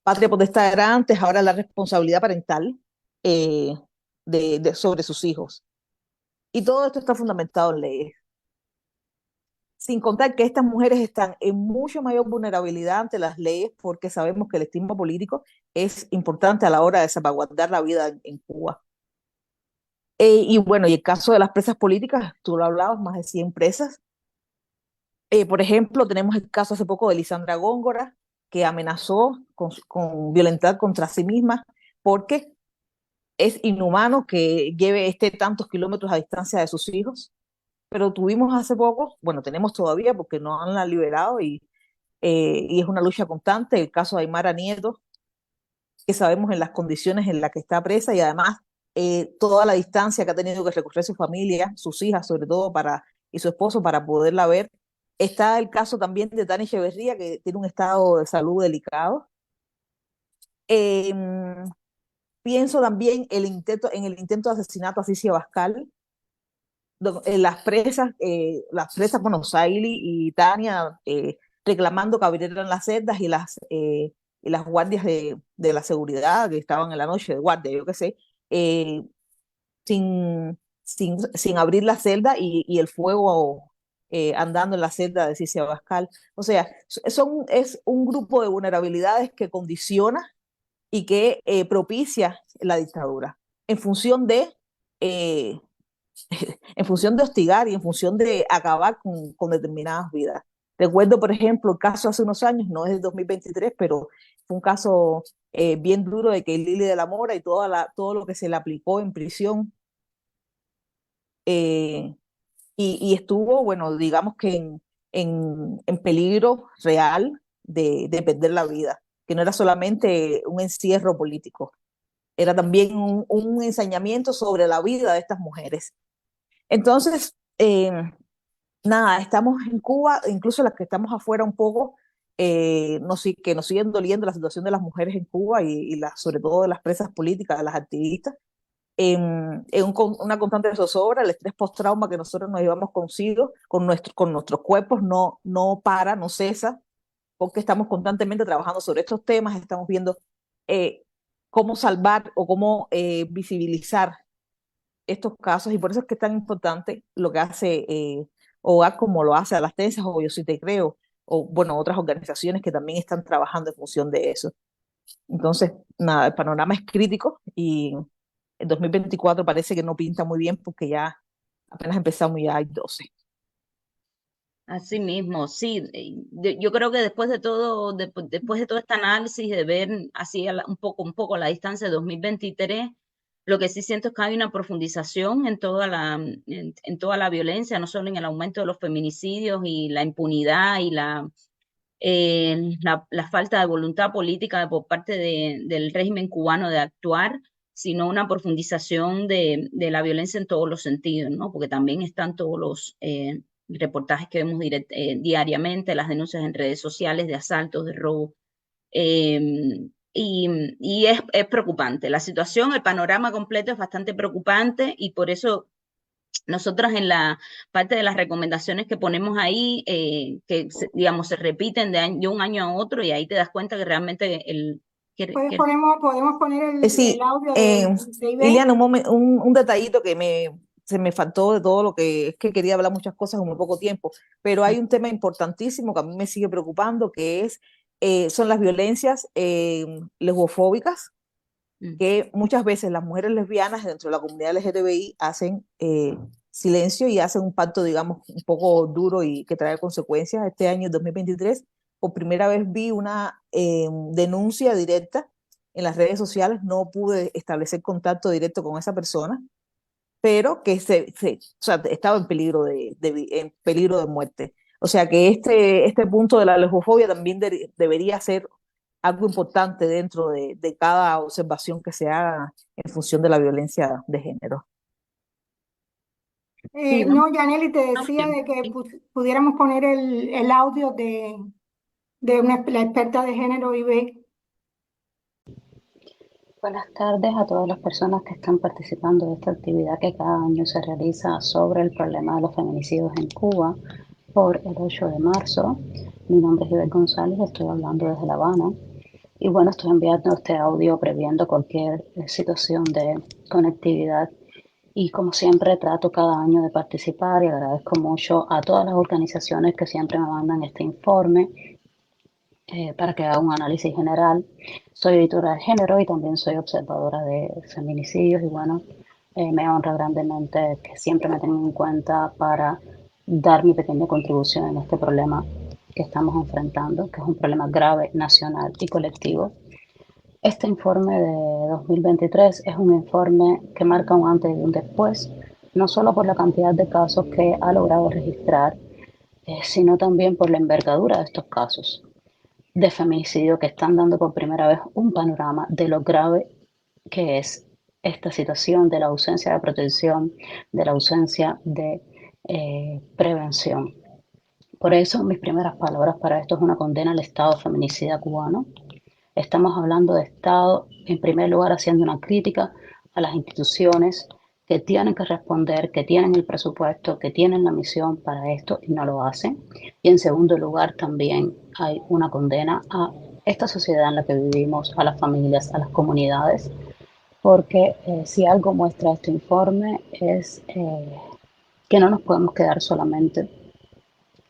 patria potestad era antes, ahora la responsabilidad parental sobre sus hijos. Y todo esto está fundamentado en leyes. Sin contar que estas mujeres están en mucho mayor vulnerabilidad ante las leyes porque sabemos que el estigma político es importante a la hora de salvaguardar la vida en Cuba. Y bueno, y el caso de las presas políticas, tú lo hablabas, más de 100 presas. Por ejemplo, tenemos el caso hace poco de Lisandra Góngora, que amenazó con violentar contra sí misma porque es inhumano que esté tantos kilómetros a distancia de sus hijos. Pero tuvimos hace poco, bueno, tenemos todavía porque no han la liberado y es una lucha constante, el caso de Aymara Nieto, que sabemos en las condiciones en las que está presa y además toda la distancia que ha tenido que recorrer su familia, sus hijas sobre todo y su esposo para poderla ver. Está el caso también de Tania Echeverría, que tiene un estado de salud delicado. Em, Pienso también en el intento de asesinato a Cici Abascal. Las presas, bueno, Saily y Tania, reclamando que abrieran las celdas y las guardias de la seguridad que estaban en la noche de guardia, yo qué sé, eh, sin abrir la celda y el fuego andando en la celda de Cici Abascal. O sea, es un grupo de vulnerabilidades que condiciona y que propicia la dictadura en función de eh, en función de hostigar y en función de acabar con determinadas vidas. Recuerdo, por ejemplo, el caso hace unos años, no es del 2023, pero fue un caso bien duro de que Lili de la Mora y todo lo que se le aplicó en prisión, eh, y estuvo, bueno, digamos que en peligro real de perder la vida, que no era solamente un encierro político, era también un ensañamiento sobre la vida de estas mujeres. Entonces, nada, estamos en Cuba, incluso las que estamos afuera un poco, que nos siguen doliendo la situación de las mujeres en Cuba sobre todo de las presas políticas, de las activistas, una constante zozobra, el estrés postrauma que nosotros nos llevamos consigo, con nuestros cuerpos, no para, no cesa, porque estamos constantemente trabajando sobre estos temas, estamos viendo eh, cómo salvar o cómo visibilizar estos casos, y por eso es que es tan importante lo que hace OAC, como lo hace a las Tensas o Yo Sí Te Creo, o bueno, otras organizaciones que también están trabajando en función de eso. Entonces, nada, el panorama es crítico y el 2024 parece que no pinta muy bien porque ya apenas empezamos y ya hay 12. Así mismo, sí. Yo creo que después de todo, después de todo este análisis, de ver así un poco a la distancia de 2023, lo que sí siento es que hay una profundización en toda la violencia, no solo en el aumento de los feminicidios y la impunidad y la falta de voluntad política por parte del régimen cubano de actuar, sino una profundización de la violencia en todos los sentidos, ¿no? Porque también están todos los reportajes que vemos diariamente, las denuncias en redes sociales de asaltos, de robos. Y es preocupante. La situación, el panorama completo es bastante preocupante y por eso nosotros en la parte de las recomendaciones que ponemos ahí, digamos, se repiten de un año a otro y ahí te das cuenta que realmente Podemos poner el Sí, audio de Ivette. Iliana, un detallito se me faltó de todo lo que es que quería hablar muchas cosas en muy poco tiempo, pero hay un tema importantísimo que a mí me sigue preocupando, que son las violencias lesbofóbicas, que muchas veces las mujeres lesbianas dentro de la comunidad LGTBI hacen silencio y hacen un pacto, digamos, un poco duro y que trae consecuencias. Este año, 2023, por primera vez vi una denuncia directa en las redes sociales. No pude establecer contacto directo con esa persona, pero que o sea, estaba en peligro en peligro de muerte. O sea que este punto de la lesbofobia también debería ser algo importante dentro de cada observación que se haga en función de la violencia de género. No, Yaneli, te decía de que pudiéramos poner el audio de la experta de género Ivette. Buenas tardes a todas las personas que están participando de esta actividad que cada año se realiza sobre el problema de los feminicidios en Cuba por el 8 de marzo. Mi nombre es Ivette González, estoy hablando desde La Habana. Y bueno, estoy enviando este audio previendo cualquier situación de conectividad. Y como siempre trato cada año de participar y agradezco mucho a todas las organizaciones que siempre me mandan este informe para que haga un análisis general. Soy editora de género y también soy observadora de feminicidios y bueno, me honra grandemente que siempre me tengan en cuenta para dar mi pequeña contribución en este problema que estamos enfrentando, que es un problema grave, nacional y colectivo. Este informe de 2023 es un informe que marca un antes y un después, no solo por la cantidad de casos que ha logrado registrar, sino también por la envergadura de estos casos de feminicidio que están dando por primera vez un panorama de lo grave que es esta situación, de la ausencia de protección, de la ausencia de prevención. Por eso mis primeras palabras para esto es una condena al Estado feminicida cubano. Estamos hablando de Estado, en primer lugar, haciendo una crítica a las instituciones que tienen que responder, que tienen el presupuesto, que tienen la misión para esto y no lo hacen. Y en segundo lugar, también hay una condena a esta sociedad en la que vivimos, a las familias, a las comunidades, porque si algo muestra este informe es que no nos podemos quedar solamente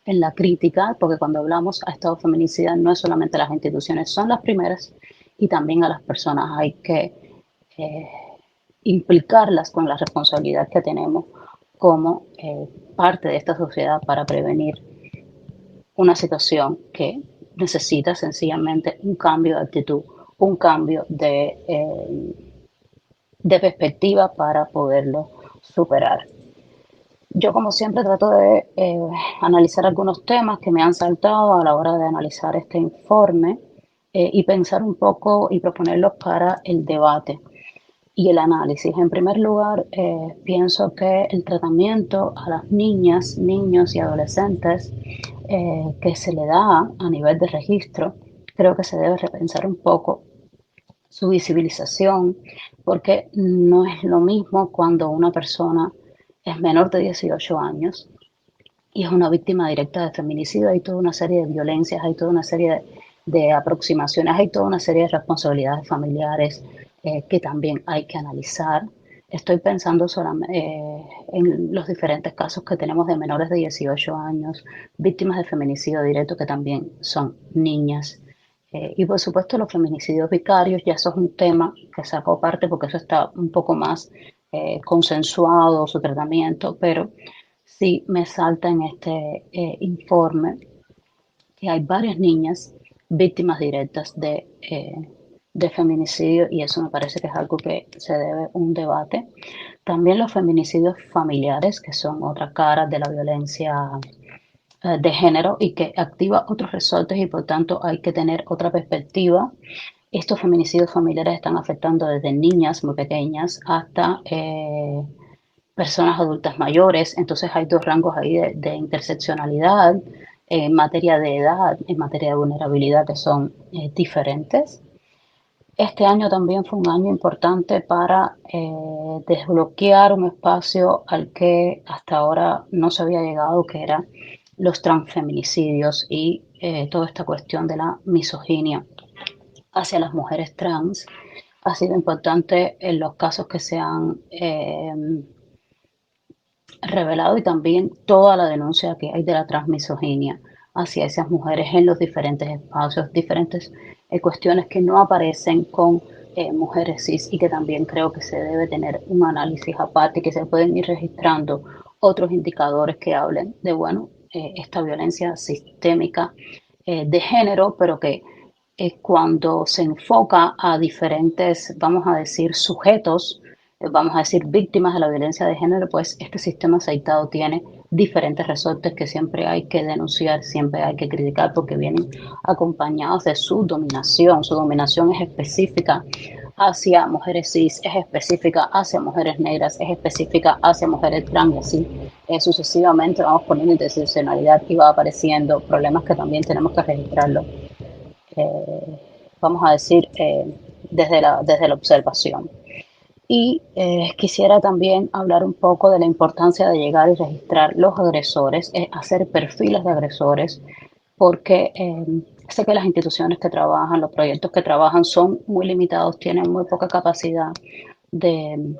en la crítica, porque cuando hablamos a Estado feminicida no es solamente las instituciones, son las primeras y también a las personas hay que eh, implicarlas con la responsabilidad que tenemos como parte de esta sociedad para prevenir una situación que necesita sencillamente un cambio de actitud, un cambio de perspectiva para poderlo superar. Yo, como siempre, trato de analizar algunos temas que me han saltado a la hora de analizar este informe y pensar un poco y proponerlos para el debate y el análisis. En primer lugar, pienso que el tratamiento a las niñas, niños y adolescentes que se le da a nivel de registro, creo que se debe repensar un poco su visibilización, porque no es lo mismo cuando una persona es menor de 18 años y es una víctima directa de feminicidio. Hay toda una serie de violencias, hay toda una serie de aproximaciones, hay toda una serie de responsabilidades familiares que también hay que analizar. Estoy pensando solamente en los diferentes casos que tenemos de menores de 18 años, víctimas de feminicidio directo que también son niñas. Y por supuesto los feminicidios vicarios, ya eso es un tema que sacó aparte porque eso está un poco más consensuado su tratamiento, pero sí me salta en este informe que hay varias niñas víctimas directas de feminicidio y eso me parece que es algo que se debe un debate. También los feminicidios familiares, que son otra cara de la violencia de género y que activa otros resortes y por tanto hay que tener otra perspectiva. Estos feminicidios familiares están afectando desde niñas muy pequeñas hasta personas adultas mayores, entonces hay dos rangos ahí de interseccionalidad en materia de edad, en materia de vulnerabilidad que son diferentes. Este año también fue un año importante para desbloquear un espacio al que hasta ahora no se había llegado, que eran los transfeminicidios y toda esta cuestión de la misoginia hacia las mujeres trans. Ha sido importante en los casos que se han revelado y también toda la denuncia que hay de la transmisoginia hacia esas mujeres en los diferentes espacios, diferentes cuestiones que no aparecen con mujeres cis y que también creo que se debe tener un análisis aparte, que se pueden ir registrando otros indicadores que hablen de, bueno, esta violencia sistémica de género, pero que cuando se enfoca a diferentes, vamos a decir, sujetos, vamos a decir, víctimas de la violencia de género, pues este sistema aceitado tiene diferentes resortes que siempre hay que denunciar, siempre hay que criticar porque vienen acompañados de su dominación. Su dominación es específica hacia mujeres cis, es específica hacia mujeres negras, es específica hacia mujeres trans y así sucesivamente vamos poniendo interseccionalidad y va apareciendo problemas que también tenemos que registrarlo. Vamos a decir, desde la observación. Y quisiera también hablar un poco de la importancia de llegar y registrar los agresores, hacer perfiles de agresores, porque sé que las instituciones que trabajan, los proyectos que trabajan son muy limitados, tienen muy poca capacidad de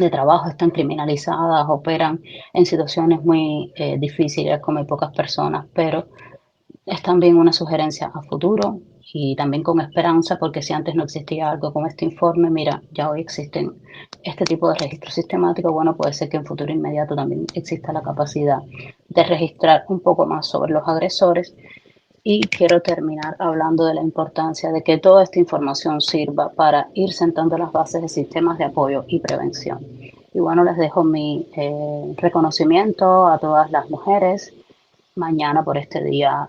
trabajo, están criminalizadas, operan en situaciones muy difíciles con muy pocas personas, pero es también una sugerencia a futuro y también con esperanza, porque si antes no existía algo como este informe, mira, ya hoy existen este tipo de registro sistemático, bueno, puede ser que en futuro inmediato también exista la capacidad de registrar un poco más sobre los agresores. Y quiero terminar hablando de la importancia de que toda esta información sirva para ir sentando las bases de sistemas de apoyo y prevención. Y bueno, les dejo mi reconocimiento a todas las mujeres mañana por este día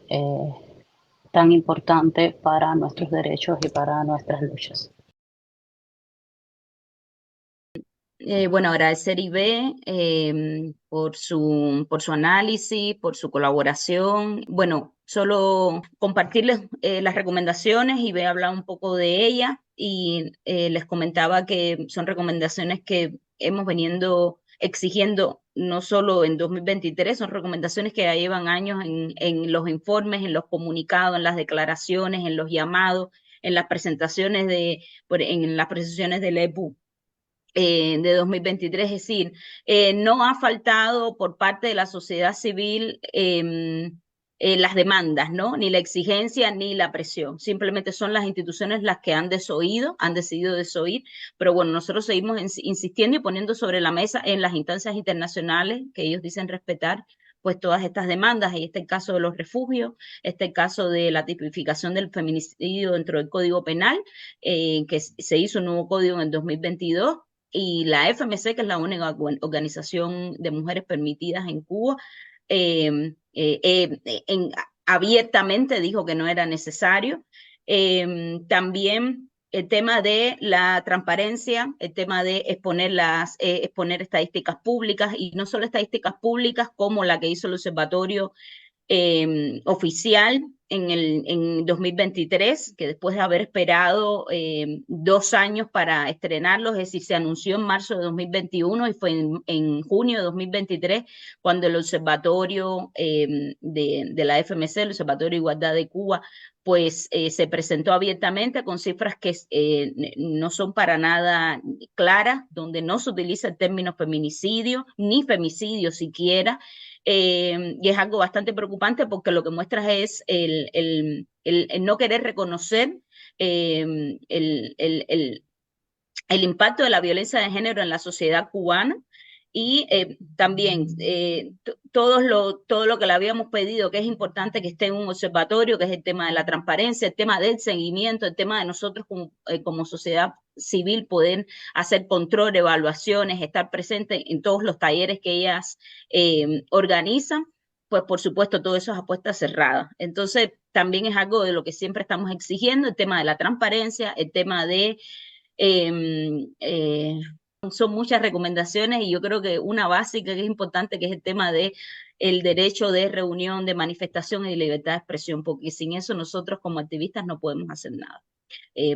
tan importante para nuestros derechos y para nuestras luchas. Bueno, agradecer Ibe por su análisis, por su colaboración. Bueno, solo compartirles las recomendaciones. Ibe ha hablado un poco de ellas y les comentaba que son recomendaciones que hemos venido exigiendo no solo en 2023, son recomendaciones que ya llevan años en los informes, en los comunicados, en las declaraciones, en los llamados, en las presentaciones en las presentaciones del EPU de 2023, es decir, no ha faltado por parte de la sociedad civil las demandas, ¿no? Ni la exigencia ni la presión, simplemente son las instituciones las que han decidido desoír, pero bueno, nosotros seguimos insistiendo y poniendo sobre la mesa en las instancias internacionales que ellos dicen respetar, pues todas estas demandas, y este caso de los refugios, este caso de la tipificación del feminicidio dentro del Código Penal, que se hizo un nuevo código en el 2022, y la FMC, que es la única organización de mujeres permitidas en Cuba, abiertamente dijo que no era necesario. También el tema de la transparencia, el tema de exponer estadísticas públicas, y no solo estadísticas públicas como la que hizo el Observatorio oficial en 2023, que después de haber esperado 2 años para estrenarlo, es decir, se anunció en marzo de 2021 y fue en junio de 2023 cuando el Observatorio de la FMC, el Observatorio de Igualdad de Cuba, pues se presentó abiertamente con cifras que no son para nada claras, donde no se utiliza el término feminicidio, ni femicidio siquiera, y es algo bastante preocupante porque lo que muestra es el no querer reconocer el impacto de la violencia de género en la sociedad cubana. Y también todo lo que le habíamos pedido, que es importante que esté en un observatorio, que es el tema de la transparencia, el tema del seguimiento, el tema de nosotros como sociedad civil poder hacer control, evaluaciones, estar presente en todos los talleres que ellas organizan, pues por supuesto todo eso es a puerta cerrada. Entonces también es algo de lo que siempre estamos exigiendo, el tema de la transparencia, el tema de son muchas recomendaciones, y yo creo que una básica que es importante, que es el tema de el derecho de reunión, de manifestación y libertad de expresión, porque sin eso nosotros como activistas no podemos hacer nada.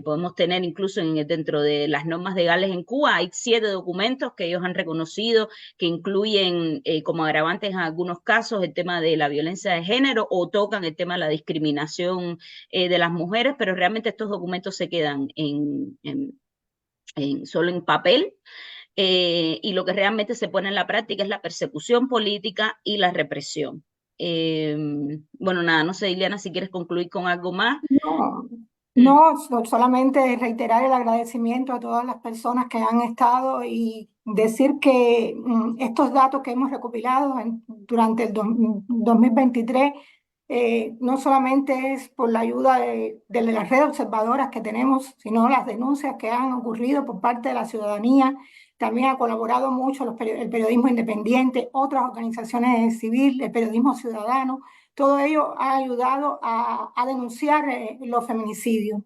Podemos tener incluso dentro de las normas legales en Cuba, hay 7 documentos que ellos han reconocido que incluyen como agravantes en algunos casos el tema de la violencia de género o tocan el tema de la discriminación de las mujeres, pero realmente estos documentos se quedan solo en papel, y lo que realmente se pone en la práctica es la persecución política y la represión. Bueno, nada, no sé, Ileana, si quieres concluir con algo más. No, solamente reiterar el agradecimiento a todas las personas que han estado y decir que estos datos que hemos recopilado durante el 2023 no solamente es por la ayuda de las redes observadoras que tenemos, sino las denuncias que han ocurrido por parte de la ciudadanía. También ha colaborado mucho el periodismo independiente, otras organizaciones civiles, el periodismo ciudadano. Todo ello ha ayudado a denunciar los feminicidios.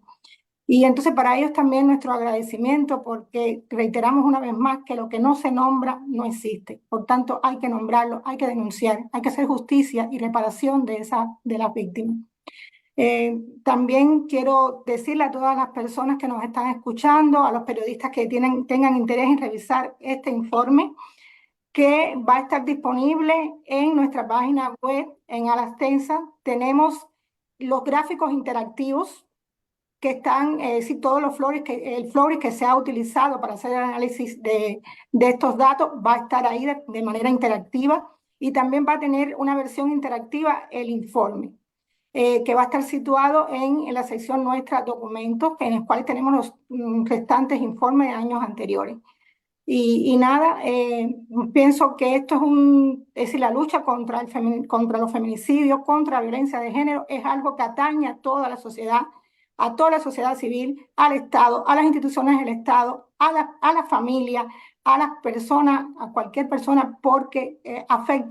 Y entonces para ellos también nuestro agradecimiento, porque reiteramos una vez más que lo que no se nombra no existe. Por tanto, hay que nombrarlo, hay que denunciar, hay que hacer justicia y reparación de las víctimas. También quiero decirle a todas las personas que nos están escuchando, a los periodistas que tengan interés en revisar este informe, que va a estar disponible en nuestra página web, en Alastensa. Tenemos los gráficos interactivos que están, todos los el Floris que se ha utilizado para hacer el análisis de estos datos va a estar ahí de manera interactiva, y también va a tener una versión interactiva el informe, que va a estar situado en la sección nuestra documentos, en los cuales tenemos los restantes informes de años anteriores. Y nada, pienso que esto es decir, la lucha contra los feminicidios, contra la violencia de género, es algo que atañe a toda la sociedad civil, al Estado, a las instituciones del Estado, a la familia, a las personas, a cualquier persona, porque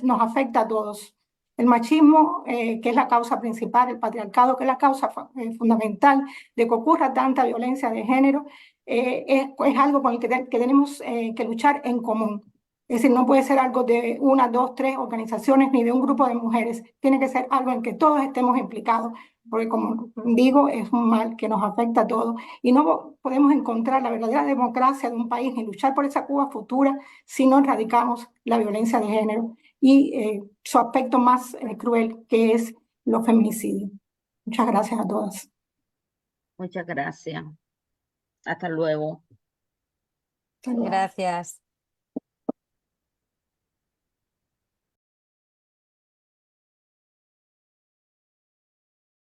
nos afecta a todos. El machismo, que es la causa principal, el patriarcado, que es la causa fundamental de que ocurra tanta violencia de género, es algo con el que tenemos que luchar en común. Es decir, no puede ser algo de una, dos, tres organizaciones ni de un grupo de mujeres. Tiene que ser algo en que todos estemos implicados, porque como digo, es un mal que nos afecta a todos. Y no podemos encontrar la verdadera democracia de un país ni luchar por esa Cuba futura si no erradicamos la violencia de género y su aspecto más cruel, que es los feminicidios. Muchas gracias a todas. Muchas gracias. Hasta luego. Hasta luego. Gracias.